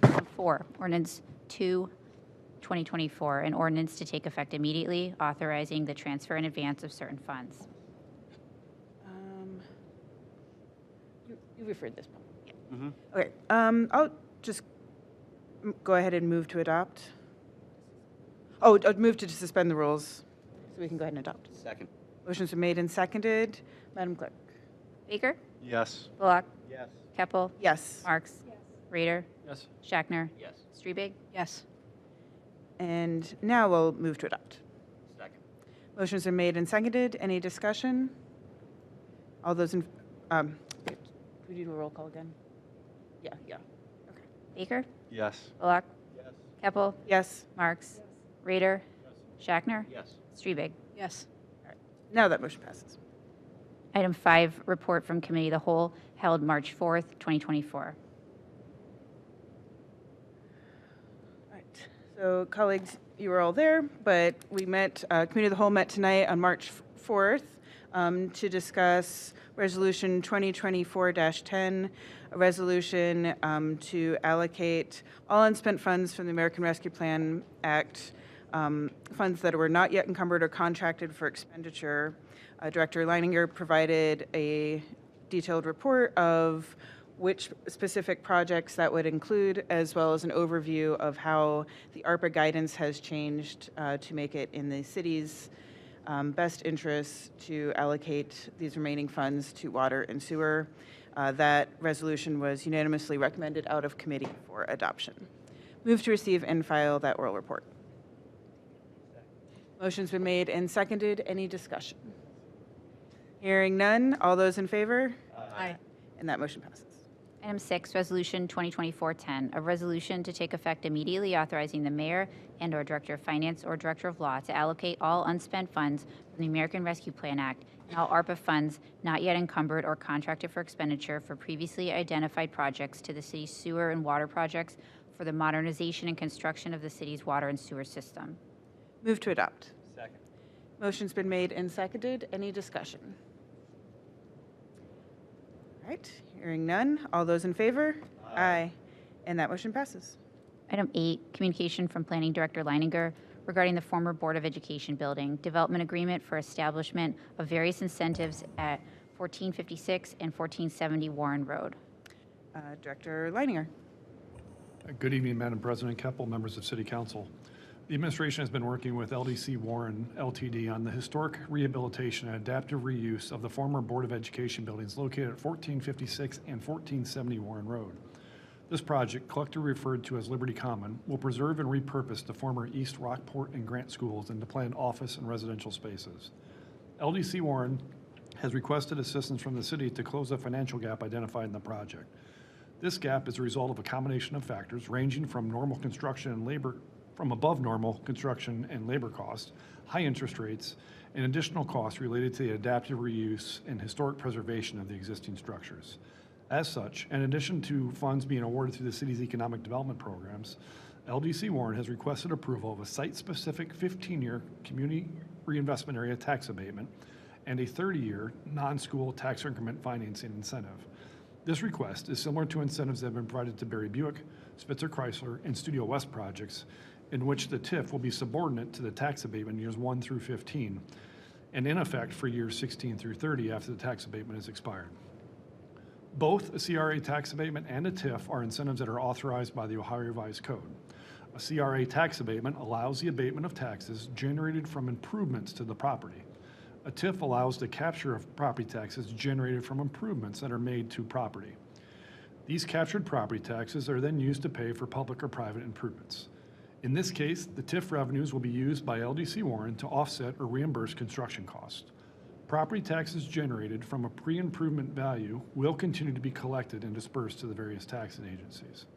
Item 4, Ordinance 2, 2024, an ordinance to take effect immediately, authorizing the transfer in advance of certain funds. You referred this one. Okay. I'll just go ahead and move to adopt. Oh, I'd move to suspend the rules so we can go ahead and adopt. Second. Motion's been made and seconded. Madam Clerk. Baker? Yes. Bullock? Yes. Keppel? Yes. Marks? Rader? Yes. Shackner? Yes. Streebig? Yes. And now we'll move to adopt. Second. Motion's been made and seconded. Any discussion? All those in, do we do a roll call again? Yeah. Okay. Baker? Yes. Bullock? Yes. Keppel? Yes. Marks? Rader? Shackner? Yes. Streebig? Yes. Now that motion passes. Item 5, report from Committee of the Whole, held March 4th, 2024. All right. So colleagues, you were all there, but we met, Committee of the Whole met tonight on March 4th to discuss Resolution 2024-10, a resolution to allocate all unspent funds from the American Rescue Plan Act, funds that were not yet encumbered or contracted for expenditure. Director Leininger provided a detailed report of which specific projects that would include, as well as an overview of how the ARPA guidance has changed to make it in the city's best interest to allocate these remaining funds to water and sewer. That resolution was unanimously recommended out of committee for adoption. Move to receive and file that oral report. Motion's been made and seconded. Any discussion? Hearing none. All those in favor? Aye. And that motion passes. Item 6, Resolution 2024-10, a resolution to take effect immediately authorizing the mayor and/or Director of Finance or Director of Law to allocate all unspent funds from the American Rescue Plan Act and all ARPA funds not yet encumbered or contracted for expenditure for previously identified projects to the city's sewer and water projects for the modernization and construction of the city's water and sewer system. Move to adopt. Second. Motion's been made and seconded. Any discussion? All right. Hearing none. All those in favor? Aye. And that motion passes. Item 8, communication from Planning Director Leininger regarding the former Board of Education building, development agreement for establishment of various incentives at 1456 and 1470 Warren Road. Director Leininger. Good evening, Madam President, Keppel, members of City Council. The administration has been working with LDC Warren LTD on the historic rehabilitation and adaptive reuse of the former Board of Education buildings located at 1456 and 1470 Warren Road. This project, collectively referred to as Liberty Common, will preserve and repurpose the former East Rockport and Grant schools into planned office and residential spaces. LDC Warren has requested assistance from the city to close the financial gap identified in the project. This gap is a result of a combination of factors ranging from above normal construction and labor costs, high interest rates, and additional costs related to the adaptive reuse and historic preservation of the existing structures. As such, in addition to funds being awarded through the city's economic development programs, LDC Warren has requested approval of a site-specific 15-year community reinvestment area tax abatement and a 30-year non-school tax increment financing incentive. This request is similar to incentives that have been provided to Barry Buick, Spitzer Chrysler, and Studio West projects, in which the TIF will be subordinate to the tax abatement in years 1 through 15, and in effect for years 16 through 30 after the tax abatement has expired. Both a CRA tax abatement and a TIF are incentives that are authorized by the Ohio Revised Code. A CRA tax abatement allows the abatement of taxes generated from improvements to the property. A TIF allows the capture of property taxes generated from improvements that are made to property. These captured property taxes are then used to pay for public or private improvements. In this case, the TIF revenues will be used by LDC Warren to offset or reimburse construction costs. Property taxes generated from a pre-improvement value will continue to be collected and dispersed to the various taxing agencies.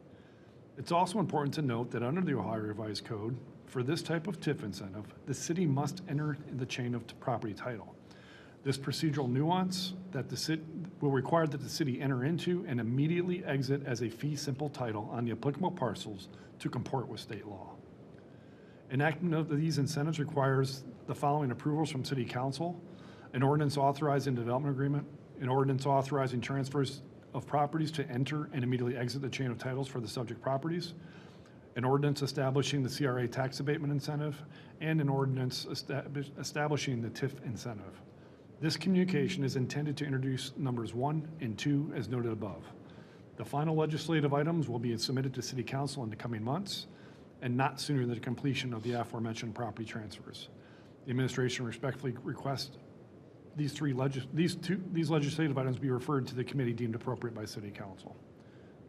It's also important to note that under the Ohio Revised Code, for this type of TIF incentive, the city must enter in the chain of property title. This procedural nuance that the city will require that the city enter into and immediately exit as a fee simple title on the applicable parcels to comport with state law. Enactment of these incentives requires the following approvals from City Council: an ordinance authorizing development agreement, an ordinance authorizing transfers of properties to enter and immediately exit the chain of titles for the subject properties, an ordinance establishing the CRA tax abatement incentive, and an ordinance establishing the TIF incentive. This communication is intended to introduce numbers 1 and 2 as noted above. The final legislative items will be submitted to City Council in the coming months and not sooner than the completion of the aforementioned property transfers. The administration respectfully requests these legislative items be referred to the committee deemed appropriate by City Council.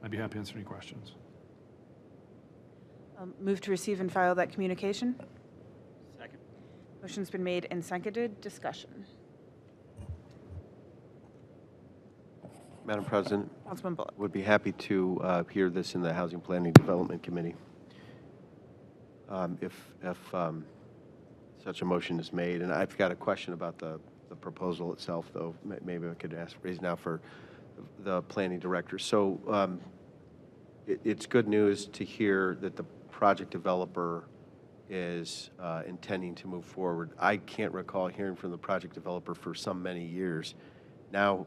I'd be happy to answer any questions. Move to receive and file that communication. Second. Motion's been made and seconded. Discussion. Madam President, Councilman Bullock. would be happy to hear this in the Housing Planning Development Committee. If such a motion is made. And I've got a question about the proposal itself, though. Maybe I could raise now for the planning director. So it's good news to hear that the project developer is intending to move forward. I can't recall hearing from the project developer for some many years. Now,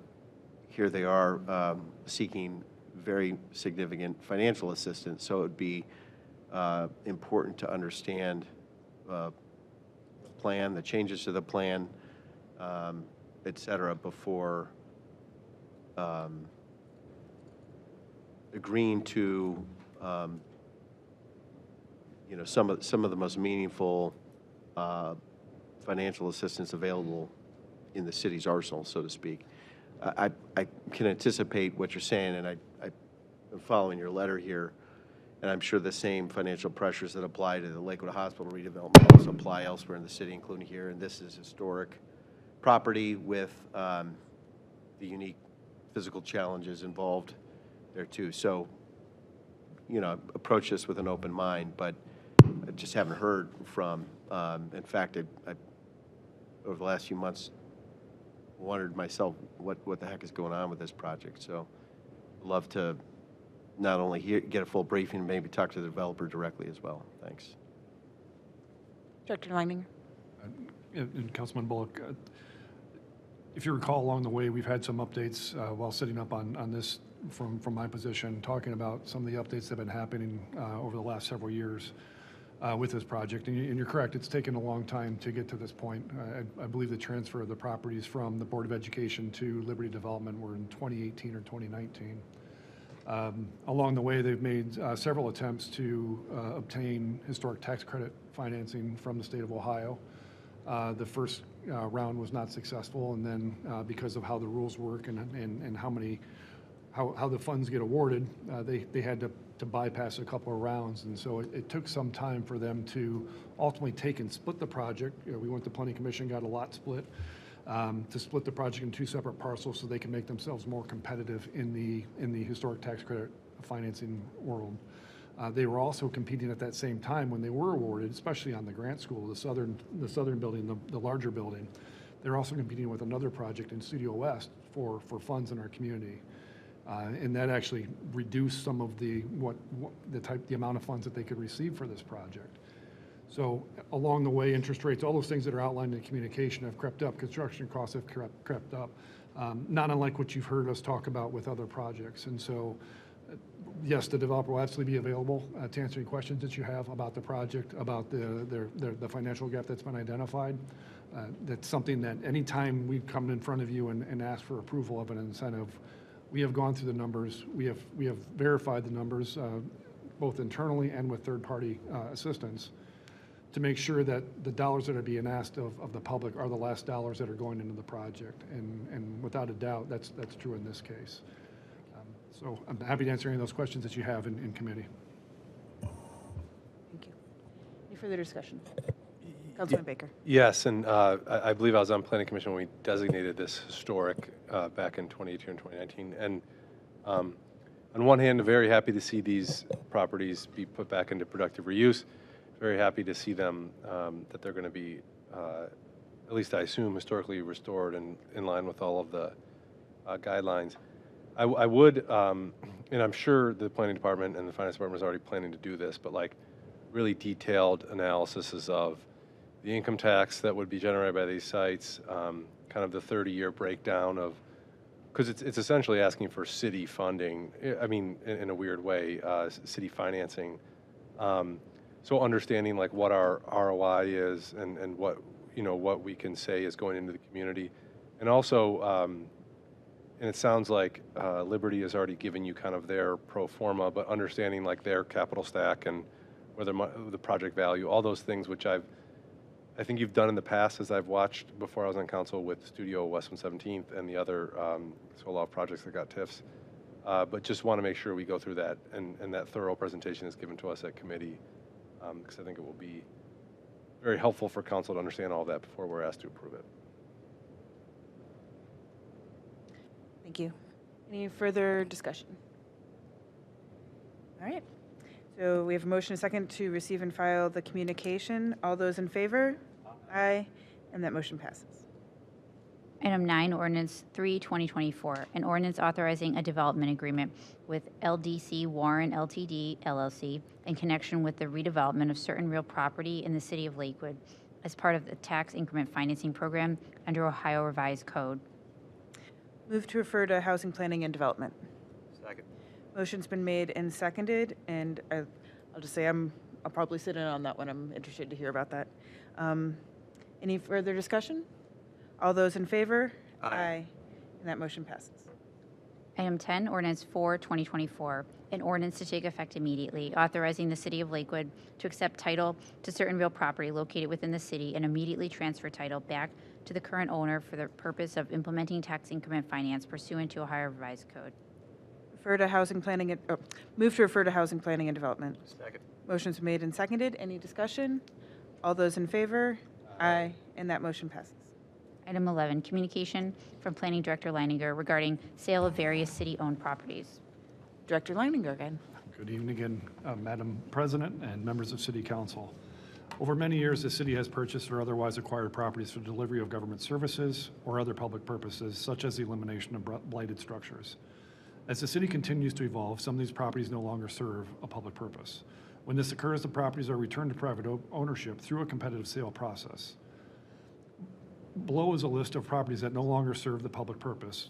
here they are seeking very significant financial assistance. So it would be important to understand the plan, the changes to the plan, et cetera, before agreeing to some of the most meaningful financial assistance available in the city's arsenal, so to speak. I can anticipate what you're saying, and I'm following your letter here, and I'm sure the same financial pressures that apply to the Lakewood Hospital redevelopment also apply elsewhere in the city, including here. And this is historic property with the unique physical challenges involved there too. So, approach this with an open mind, but I just haven't heard from. In fact, I over the last few months, wondered myself what the heck is going on with this project. So I'd love to not only get a full briefing, maybe talk to the developer directly as well. Thanks. Director Leininger. And Councilman Bullock, if you recall, along the way, we've had some updates while sitting up on this from my position, talking about some of the updates that have been happening over the last several years. with this project. And you're correct, it's taken a long time to get to this point. I believe the transfer of the properties from the Board of Education to Liberty Development were in 2018 or 2019. Along the way, they've made several attempts to obtain historic tax credit financing from the state of Ohio. The first round was not successful, and then because of how the rules work and how the funds get awarded, they had to bypass a couple of rounds, and so it took some time for them to ultimately take and split the project. We went to Planning Commission, got a lot split, to split the project in 2 separate parcels so they can make themselves more competitive in the historic tax credit financing world. They were also competing at that same time when they were awarded, especially on the grant school, the southern building, the larger building. They're also competing with another project in Studio West for funds in our community. And that actually reduced some of the amount of funds that they could receive for this project. So along the way, interest rates, all those things that are outlined in the communication have crept up. Construction costs have crept up, not unlike what you've heard us talk about with other projects. And so, yes, the developer will absolutely be available to answer any questions that you have about the project, about the financial gap that's been identified. That's something that anytime we come in front of you and ask for approval of an incentive, we have gone through the numbers. We have verified the numbers, both internally and with third-party assistance, to make sure that the dollars that are being asked of the public are the last dollars that are going into the project. And without a doubt, that's true in this case. So I'm happy to answer any of those questions that you have in committee. Thank you. Any further discussion? Councilman Baker. Yes, and I believe I was on Planning Commission when we designated this historic back in 2018 and 2019. And on one hand, I'm very happy to see these properties be put back into productive reuse. Very happy to see them, that they're going to be, at least I assume, historically restored and in line with all of the guidelines. I would, and I'm sure the Planning Department and the Finance Department is already planning to do this, but like really detailed analyses of the income tax that would be generated by these sites, kind of the 30-year breakdown of, because it's essentially asking for city funding, I mean, in a weird way, city financing. So understanding like what our ROI is and what, what we can say is going into the community. And also, and it sounds like Liberty has already given you kind of their pro forma, but understanding like their capital stack and whether the project value, all those things, which I think you've done in the past, as I've watched before I was on council with Studio West 117th and the other solar projects that got TIFs. But just want to make sure we go through that and that thorough presentation is given to us at committee, because I think it will be very helpful for council to understand all of that before we're asked to approve it. Thank you. Any further discussion? All right. So we have a motion and a second to receive and file the communication. All those in favor? Aye. And that motion passes. Item 9, Ordinance 3, 2024, an ordinance authorizing a development agreement with LDC Warren Ltd. LLC in connection with the redevelopment of certain real property in the city of Lakewood as part of the tax increment financing program under Ohio Revised Code. Move to refer to Housing Planning and Development. Second. Motion's been made and seconded, and I'll just say I'll probably sit in on that one. I'm interested to hear about that. Any further discussion? All those in favor? Aye. And that motion passes. Item 10, Ordinance 4, 2024, an ordinance to take effect immediately, authorizing the City of Lakewood to accept title to certain real property located within the city and immediately transfer title back to the current owner for the purpose of implementing tax increment finance pursuant to Ohio Revised Code. Refer to Housing Planning and, move to refer to Housing Planning and Development. Second. Motion's made and seconded. Any discussion? All those in favor? Aye. And that motion passes. Item 11, communication from Planning Director Leininger regarding sale of various city-owned properties. Director Leininger again. Good evening again, Madam President and members of City Council. Over many years, the city has purchased or otherwise acquired properties for delivery of government services or other public purposes, such as the elimination of blighted structures. As the city continues to evolve, some of these properties no longer serve a public purpose. When this occurs, the properties are returned to private ownership through a competitive sale process. Below is a list of properties that no longer serve the public purpose.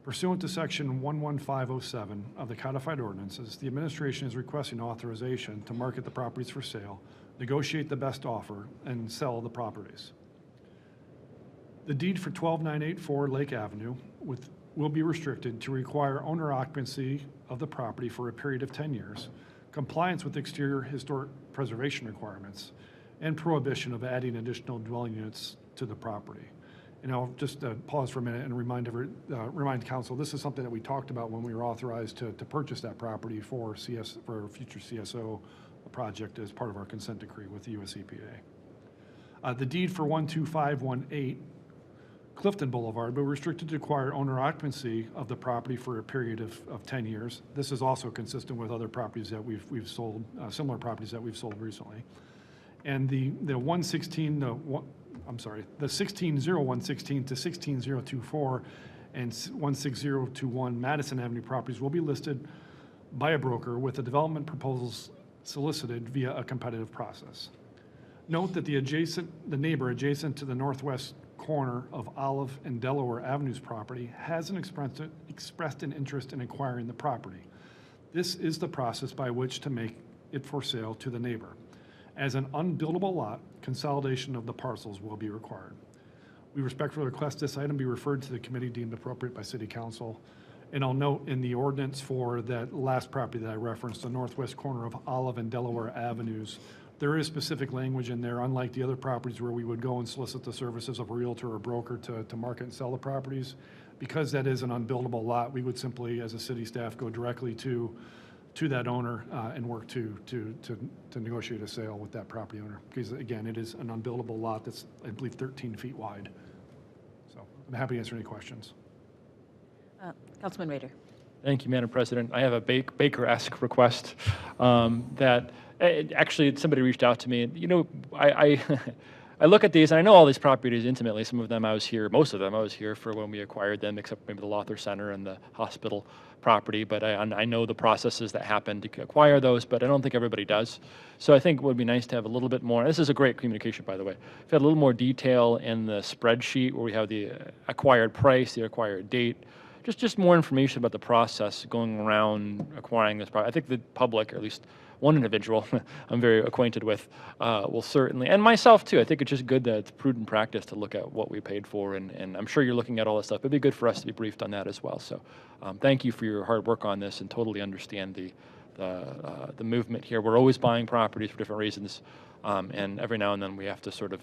Pursuant to Section 11507 of the codified ordinances, the administration is requesting authorization to market the properties for sale, negotiate the best offer, and sell the properties. The deed for 12984 Lake Avenue will be restricted to require owner occupancy of the property for a period of 10 years, compliance with exterior historic preservation requirements, and prohibition of adding additional dwelling units to the property. And I'll just pause for a minute and remind council, this is something that we talked about when we were authorized to purchase that property for a future CSO project as part of our consent decree with the US EPA. The deed for 12518 Clifton Boulevard will be restricted to require owner occupancy of the property for a period of 10 years. This is also consistent with other properties that we've sold, similar properties that we've sold recently. And the 160116 to 16024 and 16021 Madison Avenue properties will be listed by a broker with the development proposals solicited via a competitive process. Note that the neighbor adjacent to the northwest corner of Olive and Delaware Avenues property has expressed an interest in acquiring the property. This is the process by which to make it for sale to the neighbor. As an unbuildable lot, consolidation of the parcels will be required. We respectfully request this item be referred to the committee deemed appropriate by City Council. And I'll note in the ordinance for that last property that I referenced, the northwest corner of Olive and Delaware Avenues, there is specific language in there, unlike the other properties where we would go and solicit the services of a realtor or broker to market and sell the properties. Because that is an unbuildable lot, we would simply, as a city staff, go directly to that owner and work to negotiate a sale with that property owner. Because again, it is an unbuildable lot that's, I believe, 13 feet wide. So I'm happy to answer any questions. Councilman Rader. Thank you, Madam President. I have a Baker-esque request that actually somebody reached out to me. You know, I look at these, and I know all these properties intimately. Some of them I was here, most of them I was here for when we acquired them, except maybe the Lothar Center and the hospital property. But I know the processes that happen to acquire those, but I don't think everybody does. So I think it would be nice to have a little bit more. This is a great communication, by the way. If you had a little more detail in the spreadsheet where we have the acquired price, the acquired date, just more information about the process going around acquiring this property. I think the public, or at least one individual I'm very acquainted with, will certainly, and myself too, I think it's just good that it's prudent practice to look at what we paid for, and I'm sure you're looking at all this stuff. It'd be good for us to be briefed on that as well. So thank you for your hard work on this, and totally understand the movement here. We're always buying properties for different reasons, and every now and then we have to sort of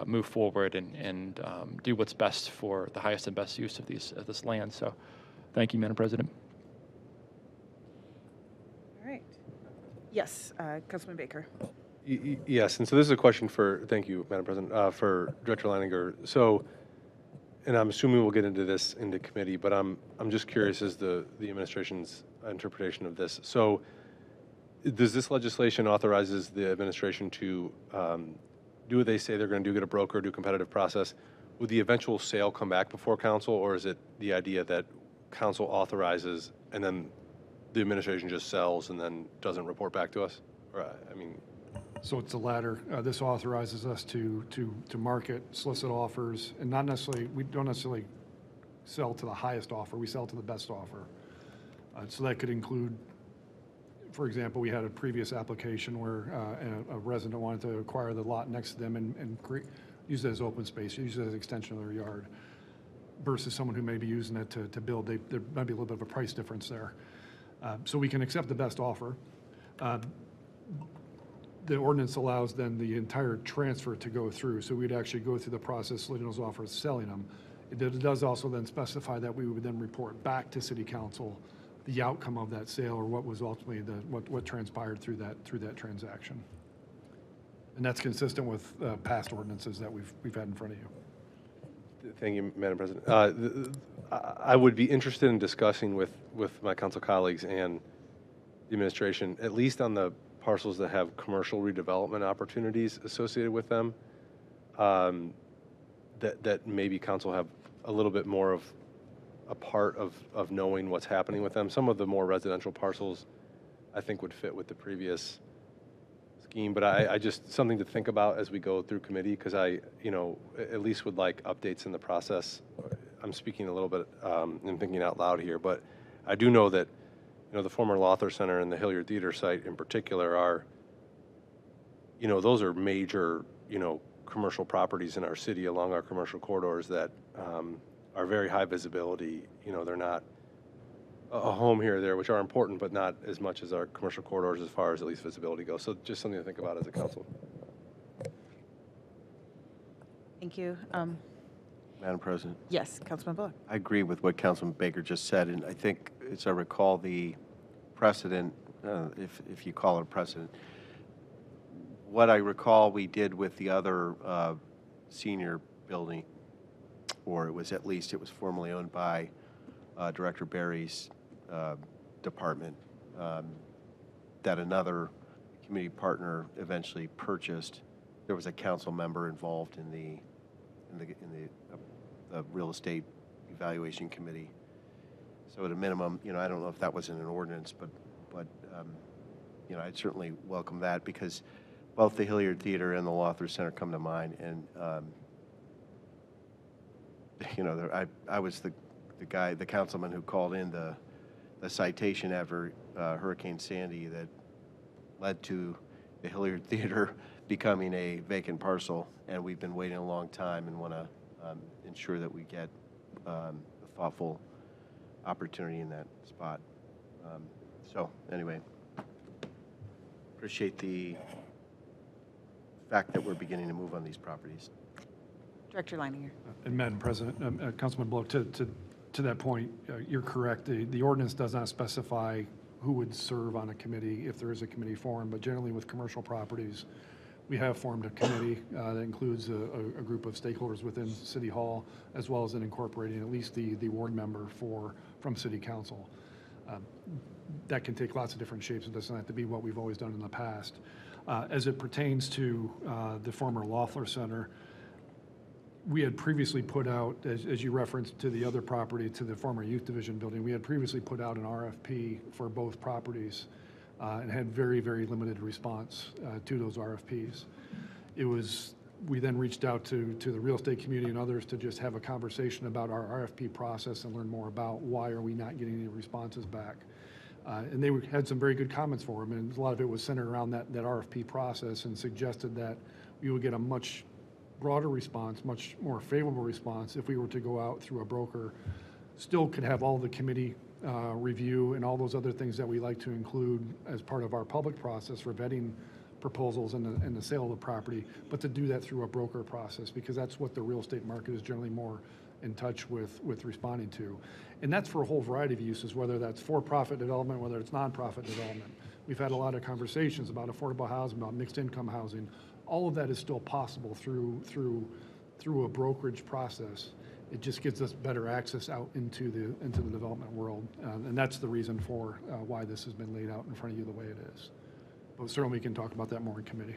move forward and do what's best for the highest and best use of this land. So thank you, Madam President. All right. Yes, Councilman Baker. Yes, and so this is a question for, thank you, Madam President, for Director Leininger. So, and I'm assuming we'll get into this into committee, but I'm just curious as the administration's interpretation of this. So, does this legislation authorizes the administration to do what they say they're going to do, get a broker, do a competitive process? Would the eventual sale come back before council, or is it the idea that council authorizes and then the administration just sells and then doesn't report back to us? Or, I mean, So it's the latter. This authorizes us to market, solicit offers, and we don't necessarily sell to the highest offer. We sell to the best offer. So that could include, for example, we had a previous application where a resident wanted to acquire the lot next to them and use it as open space, use it as an extension of their yard, versus someone who may be using it to build. There might be a little bit of a price difference there. So we can accept the best offer. The ordinance allows then the entire transfer to go through. So we'd actually go through the process, soliciting those offers, selling them. It does also then specify that we would then report back to City Council the outcome of that sale, or what was ultimately what transpired through that transaction. And that's consistent with past ordinances that we've had in front of you. thank you, Madam President. I would be interested in discussing with my council colleagues and the administration, at least on the parcels that have commercial redevelopment opportunities associated with them, that maybe council have a little bit more of a part of knowing what's happening with them. Some of the more residential parcels, I think, would fit with the previous scheme, but I just, something to think about as we go through committee, because I, at least would like updates in the process I'm speaking a little bit and thinking out loud here, but I do know that, the former Lothar Center and the Hilliard Theater site in particular are, those are major, commercial properties in our city along our commercial corridors that are very high visibility. They're not a home here or there, which are important, but not as much as our commercial corridors as far as at least visibility goes. So just something to think about as a council. Thank you. Madam President. Yes, Councilman Bullock. I agree with what Councilman Baker just said, and I think, as I recall, the precedent, if you call it a precedent, what I recall we did with the other senior building, or it was formerly owned by Director Barry's department, that another community partner eventually purchased. There was a council member involved in the real estate evaluation committee. So at a minimum, I don't know if that was in an ordinance, but I'd certainly welcome that, because both the Hilliard Theater and the Lothar Center come to mind, and I was the councilman who called in the citation after Hurricane Sandy that led to the Hilliard Theater becoming a vacant parcel, and we've been waiting a long time and want to ensure that we get a thoughtful opportunity in that spot. So anyway, appreciate the fact that we're beginning to move on these properties. Director Leininger. And Madam President, Councilman Bullock, to that point, you're correct. The ordinance does not specify who would serve on a committee if there is a committee formed, but generally with commercial properties, we have formed a committee that includes a group of stakeholders within City Hall, as well as in incorporating at least the ward member from City Council. That can take lots of different shapes. It doesn't have to be what we've always done in the past. As it pertains to the former Lothar Center, we had previously put out, as you referenced to the other property, to the former Youth Division building, we had previously put out an RFP for both properties and had very, very limited response to those RFPs. We then reached out to the real estate community and others to just have a conversation about our RFP process and learn more about why are we not getting any responses back. And they had some very good comments for them, and a lot of it was centered around that RFP process, and suggested that we would get a much broader response, much more favorable response if we were to go out through a broker. Still could have all the committee review and all those other things that we like to include as part of our public process for vetting proposals and the sale of the property, but to do that through a broker process, because that's what the real estate market is generally more in touch with responding to. And that's for a whole variety of uses, whether that's for-profit development, whether it's nonprofit development. We've had a lot of conversations about affordable housing, about mixed income housing. All of that is still possible through a brokerage process. It just gives us better access out into the development world, and that's the reason for why this has been laid out in front of you the way it is. But certainly we can talk about that more in committee.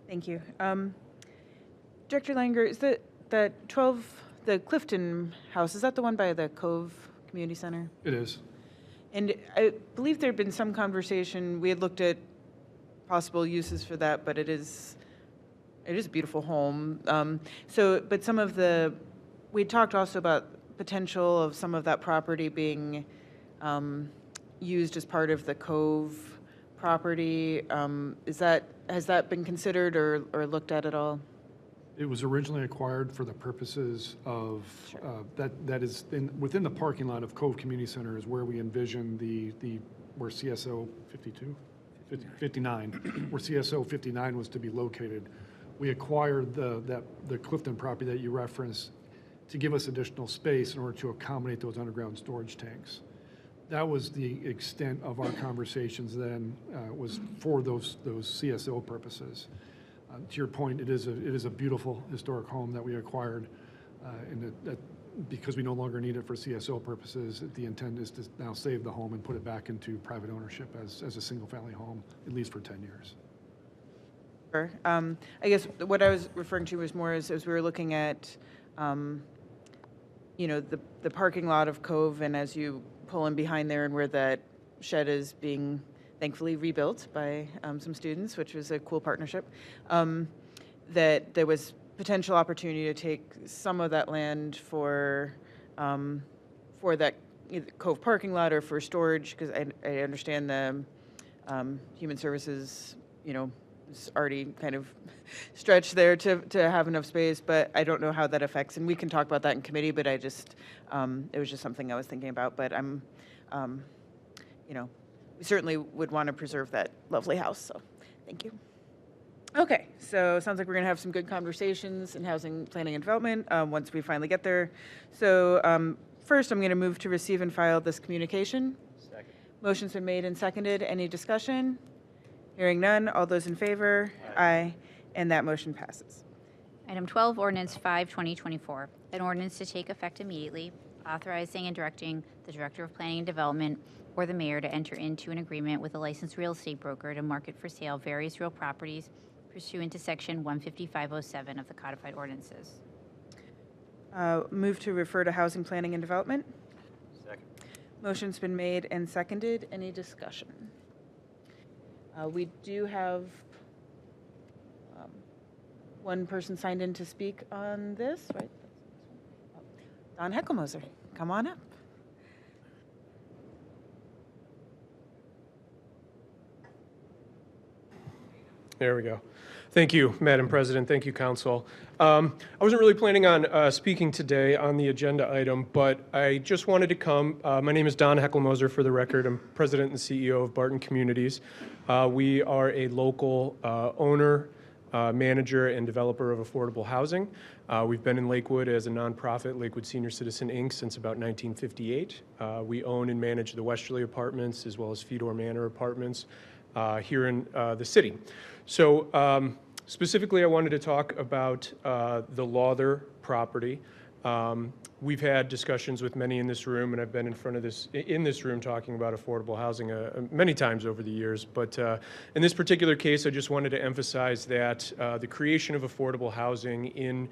Thank you. Director Langer, is the Clifton House, is that the one by the Cove Community Center? It is. And I believe there had been some conversation, we had looked at possible uses for that, but it is a beautiful home. But we talked also about potential of some of that property being used as part of the Cove property. Has that been considered or looked at all? It was originally acquired for the purposes of, that is within the parking lot of Cove Community Center is where we envision where CSO 59, where CSO 59 was to be located. We acquired the Clifton property that you referenced to give us additional space in order to accommodate those underground storage tanks. That was the extent of our conversations then, was for those CSO purposes. To your point, it is a beautiful historic home that we acquired, and because we no longer need it for CSO purposes, the intent is to now save the home and put it back into private ownership as a single-family home, at least for 10 years. Sure. I guess what I was referring to was more as we were looking at, the parking lot of Cove, and as you pull in behind there and where that shed is being thankfully rebuilt by some students, which was a cool partnership, that there was potential opportunity to take some of that land for that either Cove parking lot or for storage, because I understand the Human Services, is already kind of stretched there to have enough space, but I don't know how that affects, and we can talk about that in committee, but it was just something I was thinking about, but we certainly would want to preserve that lovely house, so thank you. Okay, so it sounds like we're going to have some good conversations in housing planning and development once we finally get there. So first, I'm going to move to receive and file this communication. Second. Motion's been made and seconded. Any discussion? Hearing none. All those in favor? Aye. And that motion passes. Item 12, Ordinance 5, 2024, an ordinance to take effect immediately, authorizing and directing the Director of Planning and Development or the mayor to enter into an agreement with a licensed real estate broker to market for sale various real properties pursuant to Section 15507 of the Codified Ordinances. Move to refer to Housing Planning and Development. Second. Motion's been made and seconded. Any discussion? We do have one person signed in to speak on this, right? Don Heckelmoser, come on up. There we go. Thank you, Madam President. Thank you, Council. I wasn't really planning on speaking today on the agenda item, but I just wanted to come. My name is Don Heckelmoser, for the record. I'm President and CEO of Barton Communities. We are a local owner, manager, and developer of affordable housing. We've been in Lakewood as a nonprofit, Lakewood Senior Citizen, Inc., since about 1958. We own and manage the Westerly Apartments as well as Fedor Manor Apartments here in the city. So specifically, I wanted to talk about the Lawther property. We've had discussions with many in this room, and I've been in this room talking about affordable housing many times over the years. But in this particular case, I just wanted to emphasize that the creation of affordable housing in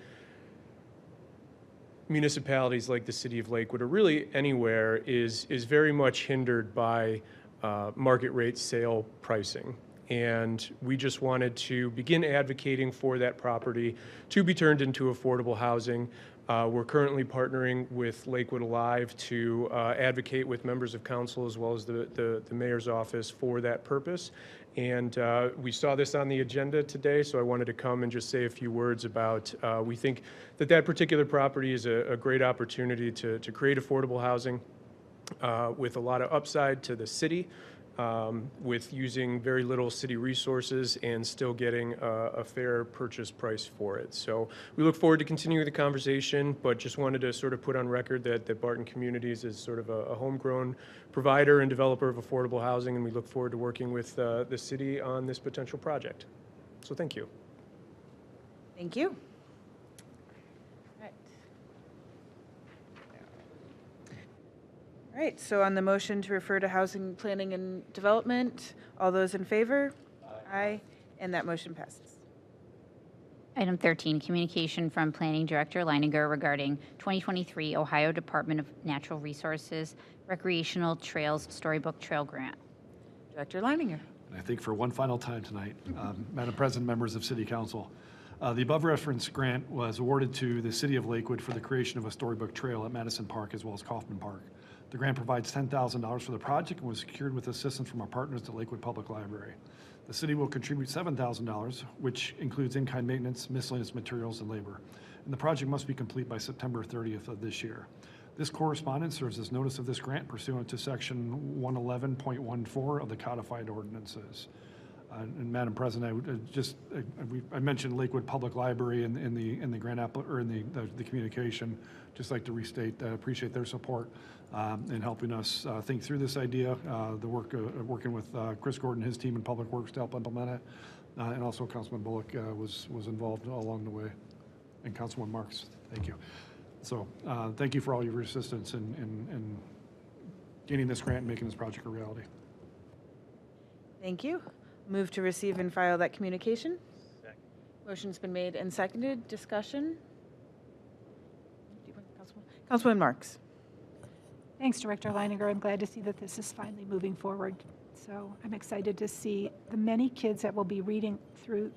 municipalities like the city of Lakewood, or really anywhere, is very much hindered by market rate sale pricing. And we just wanted to begin advocating for that property to be turned into affordable housing. We're currently partnering with Lakewood Alive to advocate with members of council as well as the mayor's office for that purpose. And we saw this on the agenda today, so I wanted to come and just say a few words about, we think that particular property is a great opportunity to create affordable housing with a lot of upside to the city. With using very little city resources and still getting a fair purchase price for it. So we look forward to continuing the conversation, but just wanted to sort of put on record that Barton Communities is sort of a homegrown provider and developer of affordable housing, and we look forward to working with the city on this potential project. So thank you. Thank you. All right, so on the motion to refer to Housing Planning and Development, all those in favor? Aye. And that motion passes. Item 13, communication from Planning Director Leininger regarding 2023 Ohio Department of Natural Resources Recreational Trails Storybook Trail Grant. Director Leininger. And I think for one final time tonight, Madam President, members of City Council, the above referenced grant was awarded to the City of Lakewood for the creation of a storybook trail at Madison Park as well as Kaufman Park. The grant provides $10,000 for the project and was secured with assistance from our partners at Lakewood Public Library. The city will contribute $7,000, which includes in-kind maintenance, miscellaneous materials, and labor. And the project must be complete by September 30th of this year. This correspondence serves as notice of this grant pursuant to Section 111.14 of the Codified Ordinances. And Madam President, I mentioned Lakewood Public Library in the grant in the communication. Just like to restate that I appreciate their support in helping us think through this idea. The work working with Chris Gordon, his team in Public Works to help implement it, and also Councilman Bullock was involved along the way, and Councilman Marks. Thank you. So thank you for all your assistance in getting this grant and making this project a reality. Thank you. Move to receive and file that communication. Second. Motion's been made and seconded. Discussion. Councilwoman Marks. Thanks, Director Leininger. I'm glad to see that this is finally moving forward. So I'm excited to see the many kids that will be reading through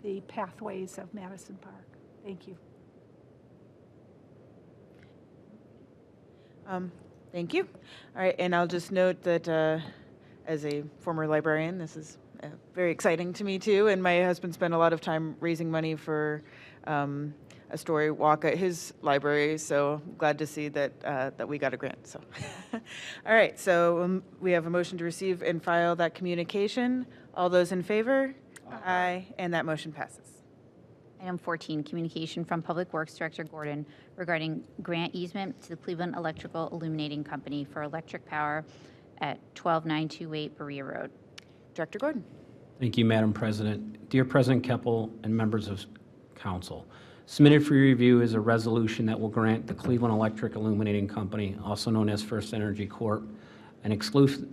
the pathways of Madison Park. Thank you. Thank you. All right, and I'll just note that as a former librarian, this is very exciting to me too. And my husband spent a lot of time raising money for a story walk at his library. So I'm glad to see that that we got a grant. So, all right. So we have a motion to receive and file that communication. All those in favor? Aye. And that motion passes. Item 14, communication from Public Works Director Gordon regarding grant easement to the Cleveland Electrical Illuminating Company for electric power at 12928 Berea Road. Director Gordon. Thank you, Madam President. Dear President Keppel and members of Council, submitted for your review is a resolution that will grant the Cleveland Electric Illuminating Company, also known as First Energy Corp., an exclusive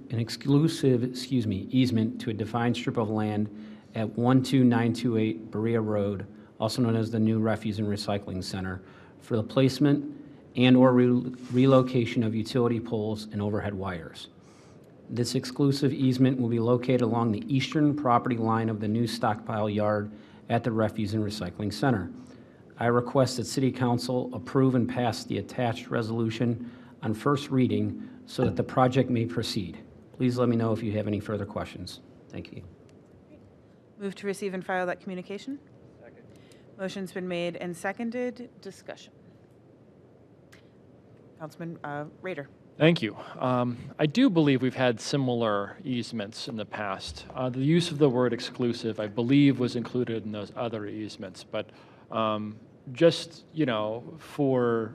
easement to a defined strip of land at 12928 Berea Road, also known as the new Refuse and Recycling Center, for the placement and/or relocation of utility poles and overhead wires. This exclusive easement will be located along the eastern property line of the new stockpile yard at the Refuse and Recycling Center. I request that City Council approve and pass the attached resolution on first reading so that the project may proceed. Please let me know if you have any further questions. Thank you. Move to receive and file that communication. Second. Motion's been made and seconded. Discussion. Councilman Rader. Thank you. I do believe we've had similar easements in the past. The use of the word exclusive, I believe, was included in those other easements, but just, for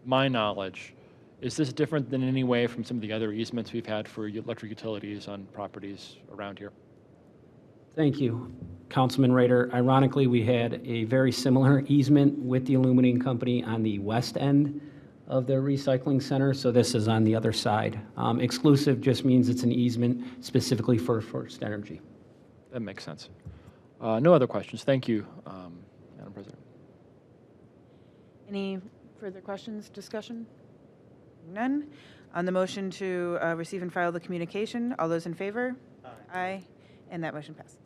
my knowledge, is this different than any way from some of the other easements we've had for electric utilities on properties around here? Thank you, Councilman Rader. Ironically, we had a very similar easement with the illuminating company on the west end of the recycling center, so this is on the other side. Exclusive just means it's an easement specifically for First Energy. That makes sense. No other questions. Thank you, Madam President. Any further questions, discussion? None. On the motion to receive and file the communication, all those in favor? Aye. Aye. And that motion passes.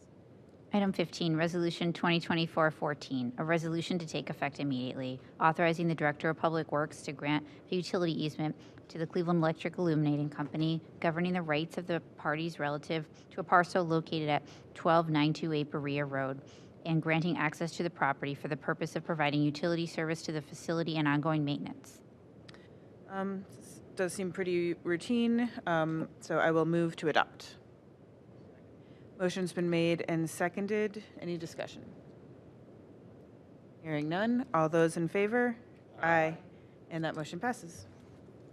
Item 15, Resolution 2024-14, a resolution to take effect immediately, authorizing the Director of Public Works to grant a utility easement to the Cleveland Electric Illuminating Company, governing the rights of the parties relative to a parcel located at 12928 Berea Road, and granting access to the property for the purpose of providing utility service to the facility and ongoing maintenance. This does seem pretty routine, so I will move to adopt. Motion's been made and seconded. Any discussion? Hearing none. All those in favor? Aye. And that motion passes.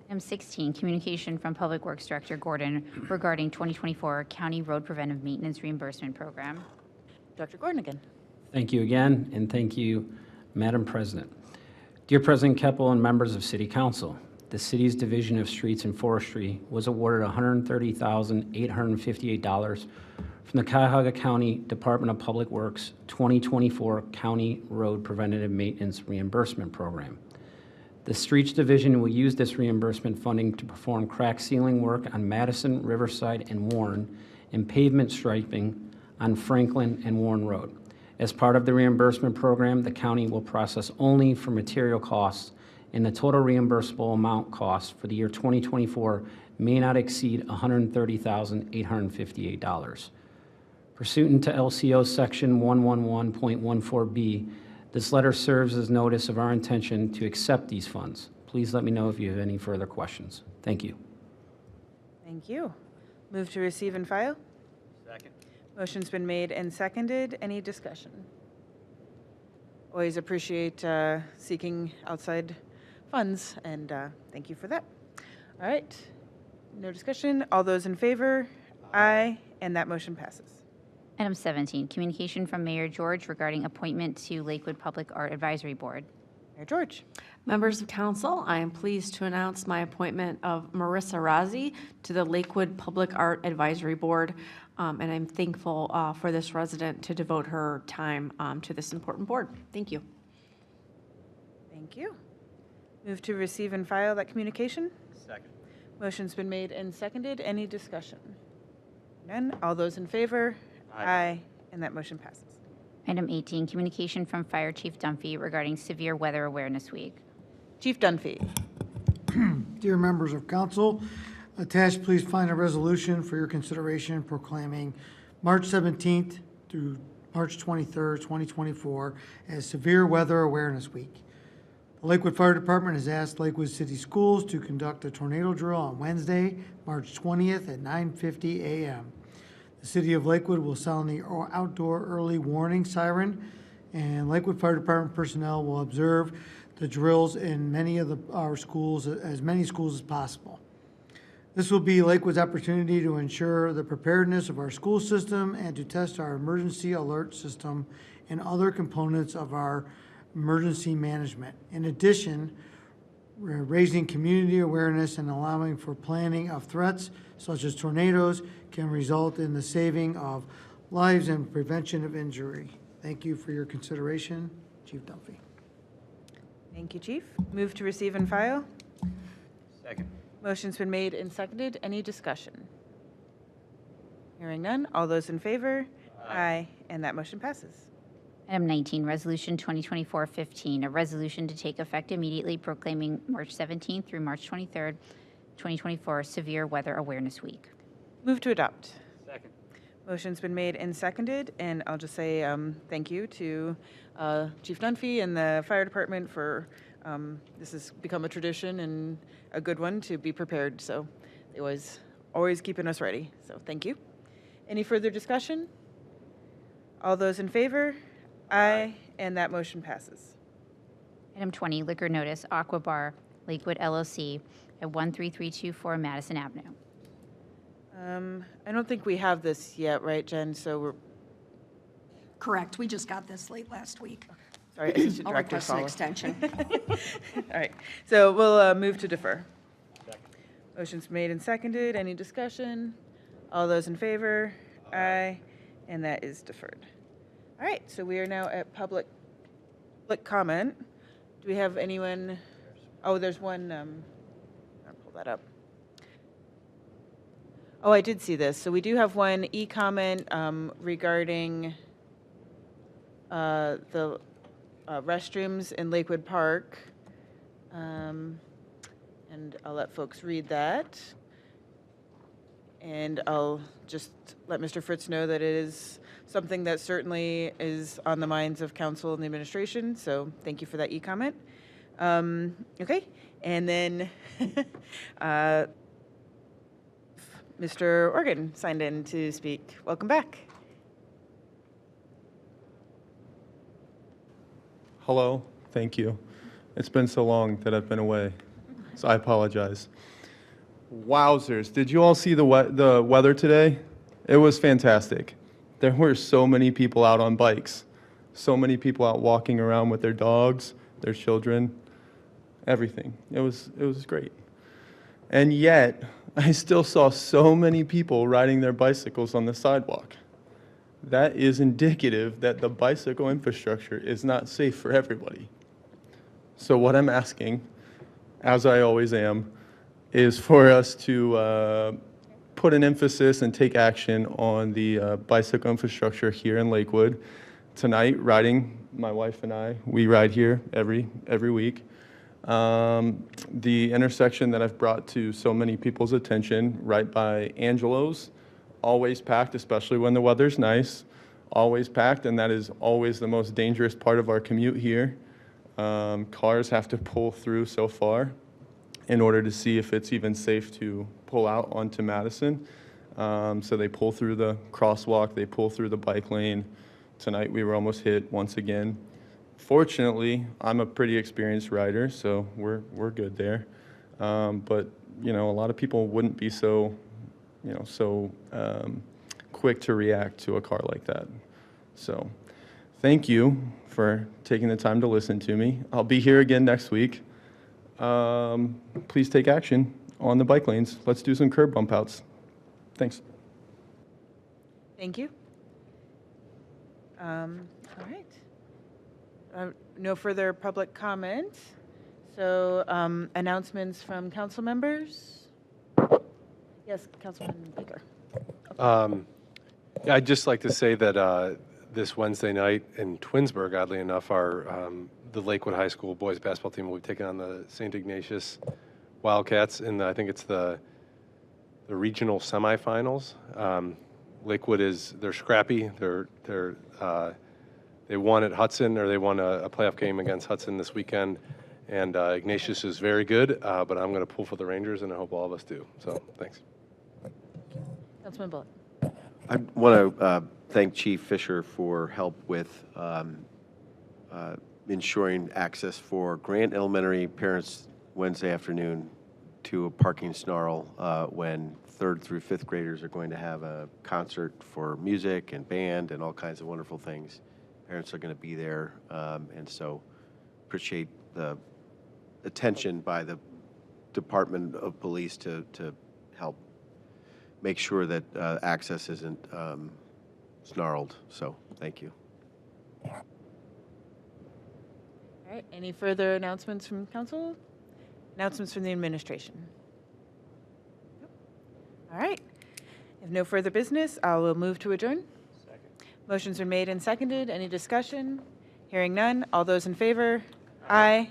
Item 16, communication from Public Works Director Gordon regarding 2024 County Road Preventive Maintenance Reimbursement Program. Dr. Gordon again. Thank you again, and thank you, Madam President. Dear President Keppel and members of City Council, the city's Division of Streets and Forestry was awarded $130,858 from the Cuyahoga County Department of Public Works 2024 County Road Preventative Maintenance Reimbursement Program. The Streets Division will use this reimbursement funding to perform crack sealing work on Madison, Riverside, and Warren, and pavement striping on Franklin and Warren Road. As part of the reimbursement program, the county will process only for material costs, and the total reimbursable amount cost for the year 2024 may not exceed $130,858. Pursuant to LCO Section 111.14B, this letter serves as notice of our intention to accept these funds. Please let me know if you have any further questions. Thank you. Thank you. Move to receive and file. Second. Motion's been made and seconded. Any discussion? Always appreciate seeking outside funds, and thank you for that. All right. No discussion. All those in favor? Aye. And that motion passes. Item 17, communication from Mayor George regarding appointment to Lakewood Public Art Advisory Board. Mayor George. Members of council, I am pleased to announce my appointment of Marissa Razi to the Lakewood Public Art Advisory Board, and I'm thankful for this resident to devote her time to this important board. Thank you. Thank you. Move to receive and file that communication. Second. Motion's been made and seconded. Any discussion? None. All those in favor? Aye. And that motion passes. Item 18, communication from Fire Chief Dunphy regarding Severe Weather Awareness Week. Chief Dunphy. Dear members of council, attached, please find a resolution for your consideration proclaiming March 17th through March 23rd, 2024 as Severe Weather Awareness Week. The Lakewood Fire Department has asked Lakewood City Schools to conduct a tornado drill on Wednesday, March 20th at 9:50 a.m. The City of Lakewood will sound the outdoor early warning siren, and Lakewood Fire Department personnel will observe the drills in many of our schools, as many schools as possible. This will be Lakewood's opportunity to ensure the preparedness of our school system and to test our emergency alert system and other components of our emergency management. In addition, we're raising community awareness and allowing for planning of threats such as tornadoes can result in the saving of lives and prevention of injury. Thank you for your consideration. Chief Dunphy. Thank you, Chief. Move to receive and file. Second. Motion's been made and seconded. Any discussion? Hearing none. All those in favor? Aye. And that motion passes. Item 19, Resolution 2024-15, a resolution to take effect immediately proclaiming March 17th through March 23rd, 2024 Severe Weather Awareness Week. Move to adopt. Second. Motion's been made and seconded, and I'll just say thank you to Chief Dunphy and the fire department for this has become a tradition and a good one to be prepared. So they always keeping us ready. So thank you. Any further discussion? All those in favor? Aye. And that motion passes. Item 20, Liquor Notice, Aqua Bar, Lakewood LLC at 13324 Madison Avenue. I don't think we have this yet, right, Jen? So we're Correct. We just got this late last week. sorry, Assistant I'll Director request an Sala. extension. All right. So we'll move to defer. Motion's made and seconded. Any discussion? All those in favor? Aye. And that is deferred. All right. So we are now at public comment. Do we have anyone? Oh, there's one. I'll pull that up. Oh, I did see this. So we do have one e-comment regarding the restrooms in Lakewood Park. And I'll let folks read that. And I'll just let Mr. Fritz know that it is something that certainly is on the minds of council and the administration. So thank you for that e-comment. Okay. And then Mr. Organ signed in to speak. Welcome back. Hello, thank you. It's been so long that I've been away, so I apologize. Wowzers, did you all see the weather today? It was fantastic. There were so many people out on bikes, so many people out walking around with their dogs, their children, everything. It was great. And yet, I still saw so many people riding their bicycles on the sidewalk. That is indicative that the bicycle infrastructure is not safe for everybody. So what I'm asking, as I always am, is for us to put an emphasis and take action on the bicycle infrastructure here in Lakewood. Tonight, my wife and I, we ride here every week. The intersection that I've brought to so many people's attention, right by Angelo's, always packed, especially when the weather's nice, always packed, and that is always the most dangerous part of our commute here. Cars have to pull through so far in order to see if it's even safe to pull out onto Madison. So they pull through the crosswalk, they pull through the bike lane. Tonight we were almost hit once again. Fortunately, I'm a pretty experienced rider, so we're good there. But a lot of people wouldn't be so quick to react to a car like that. So thank you for taking the time to listen to me. I'll be here again next week. Please take action on the bike lanes. Let's do some curb bump outs. Thanks. Thank you. All right. No further public comment. So announcements from council members. Yes, Councilman Baker. I'd just like to say that this Wednesday night in Twinsburg, oddly enough, the Lakewood High School boys basketball team will be taking on the St. Ignatius Wildcats, and I think it's the regional semifinals. Lakewood they're scrappy. They won at Hudson, or they won a playoff game against Hudson this weekend. And Ignatius is very good, but I'm going to pull for the Rangers, and I hope all of us do. So, thanks. Councilman Bullock. I want to thank Chief Fisher for help with ensuring access for Grant Elementary parents Wednesday afternoon to a parking snarl when 3rd through 5th graders are going to have a concert for music and band and all kinds of wonderful things. Parents are going to be there, and so appreciate the attention by the Department of Police to help make sure that access isn't snarled. So thank you. All right, any further announcements from council? Announcements from the administration? Nope. All right, if no further business, I will move to adjourn. Second. Motions are made and seconded. Any discussion? Hearing none. All those in favor? Aye.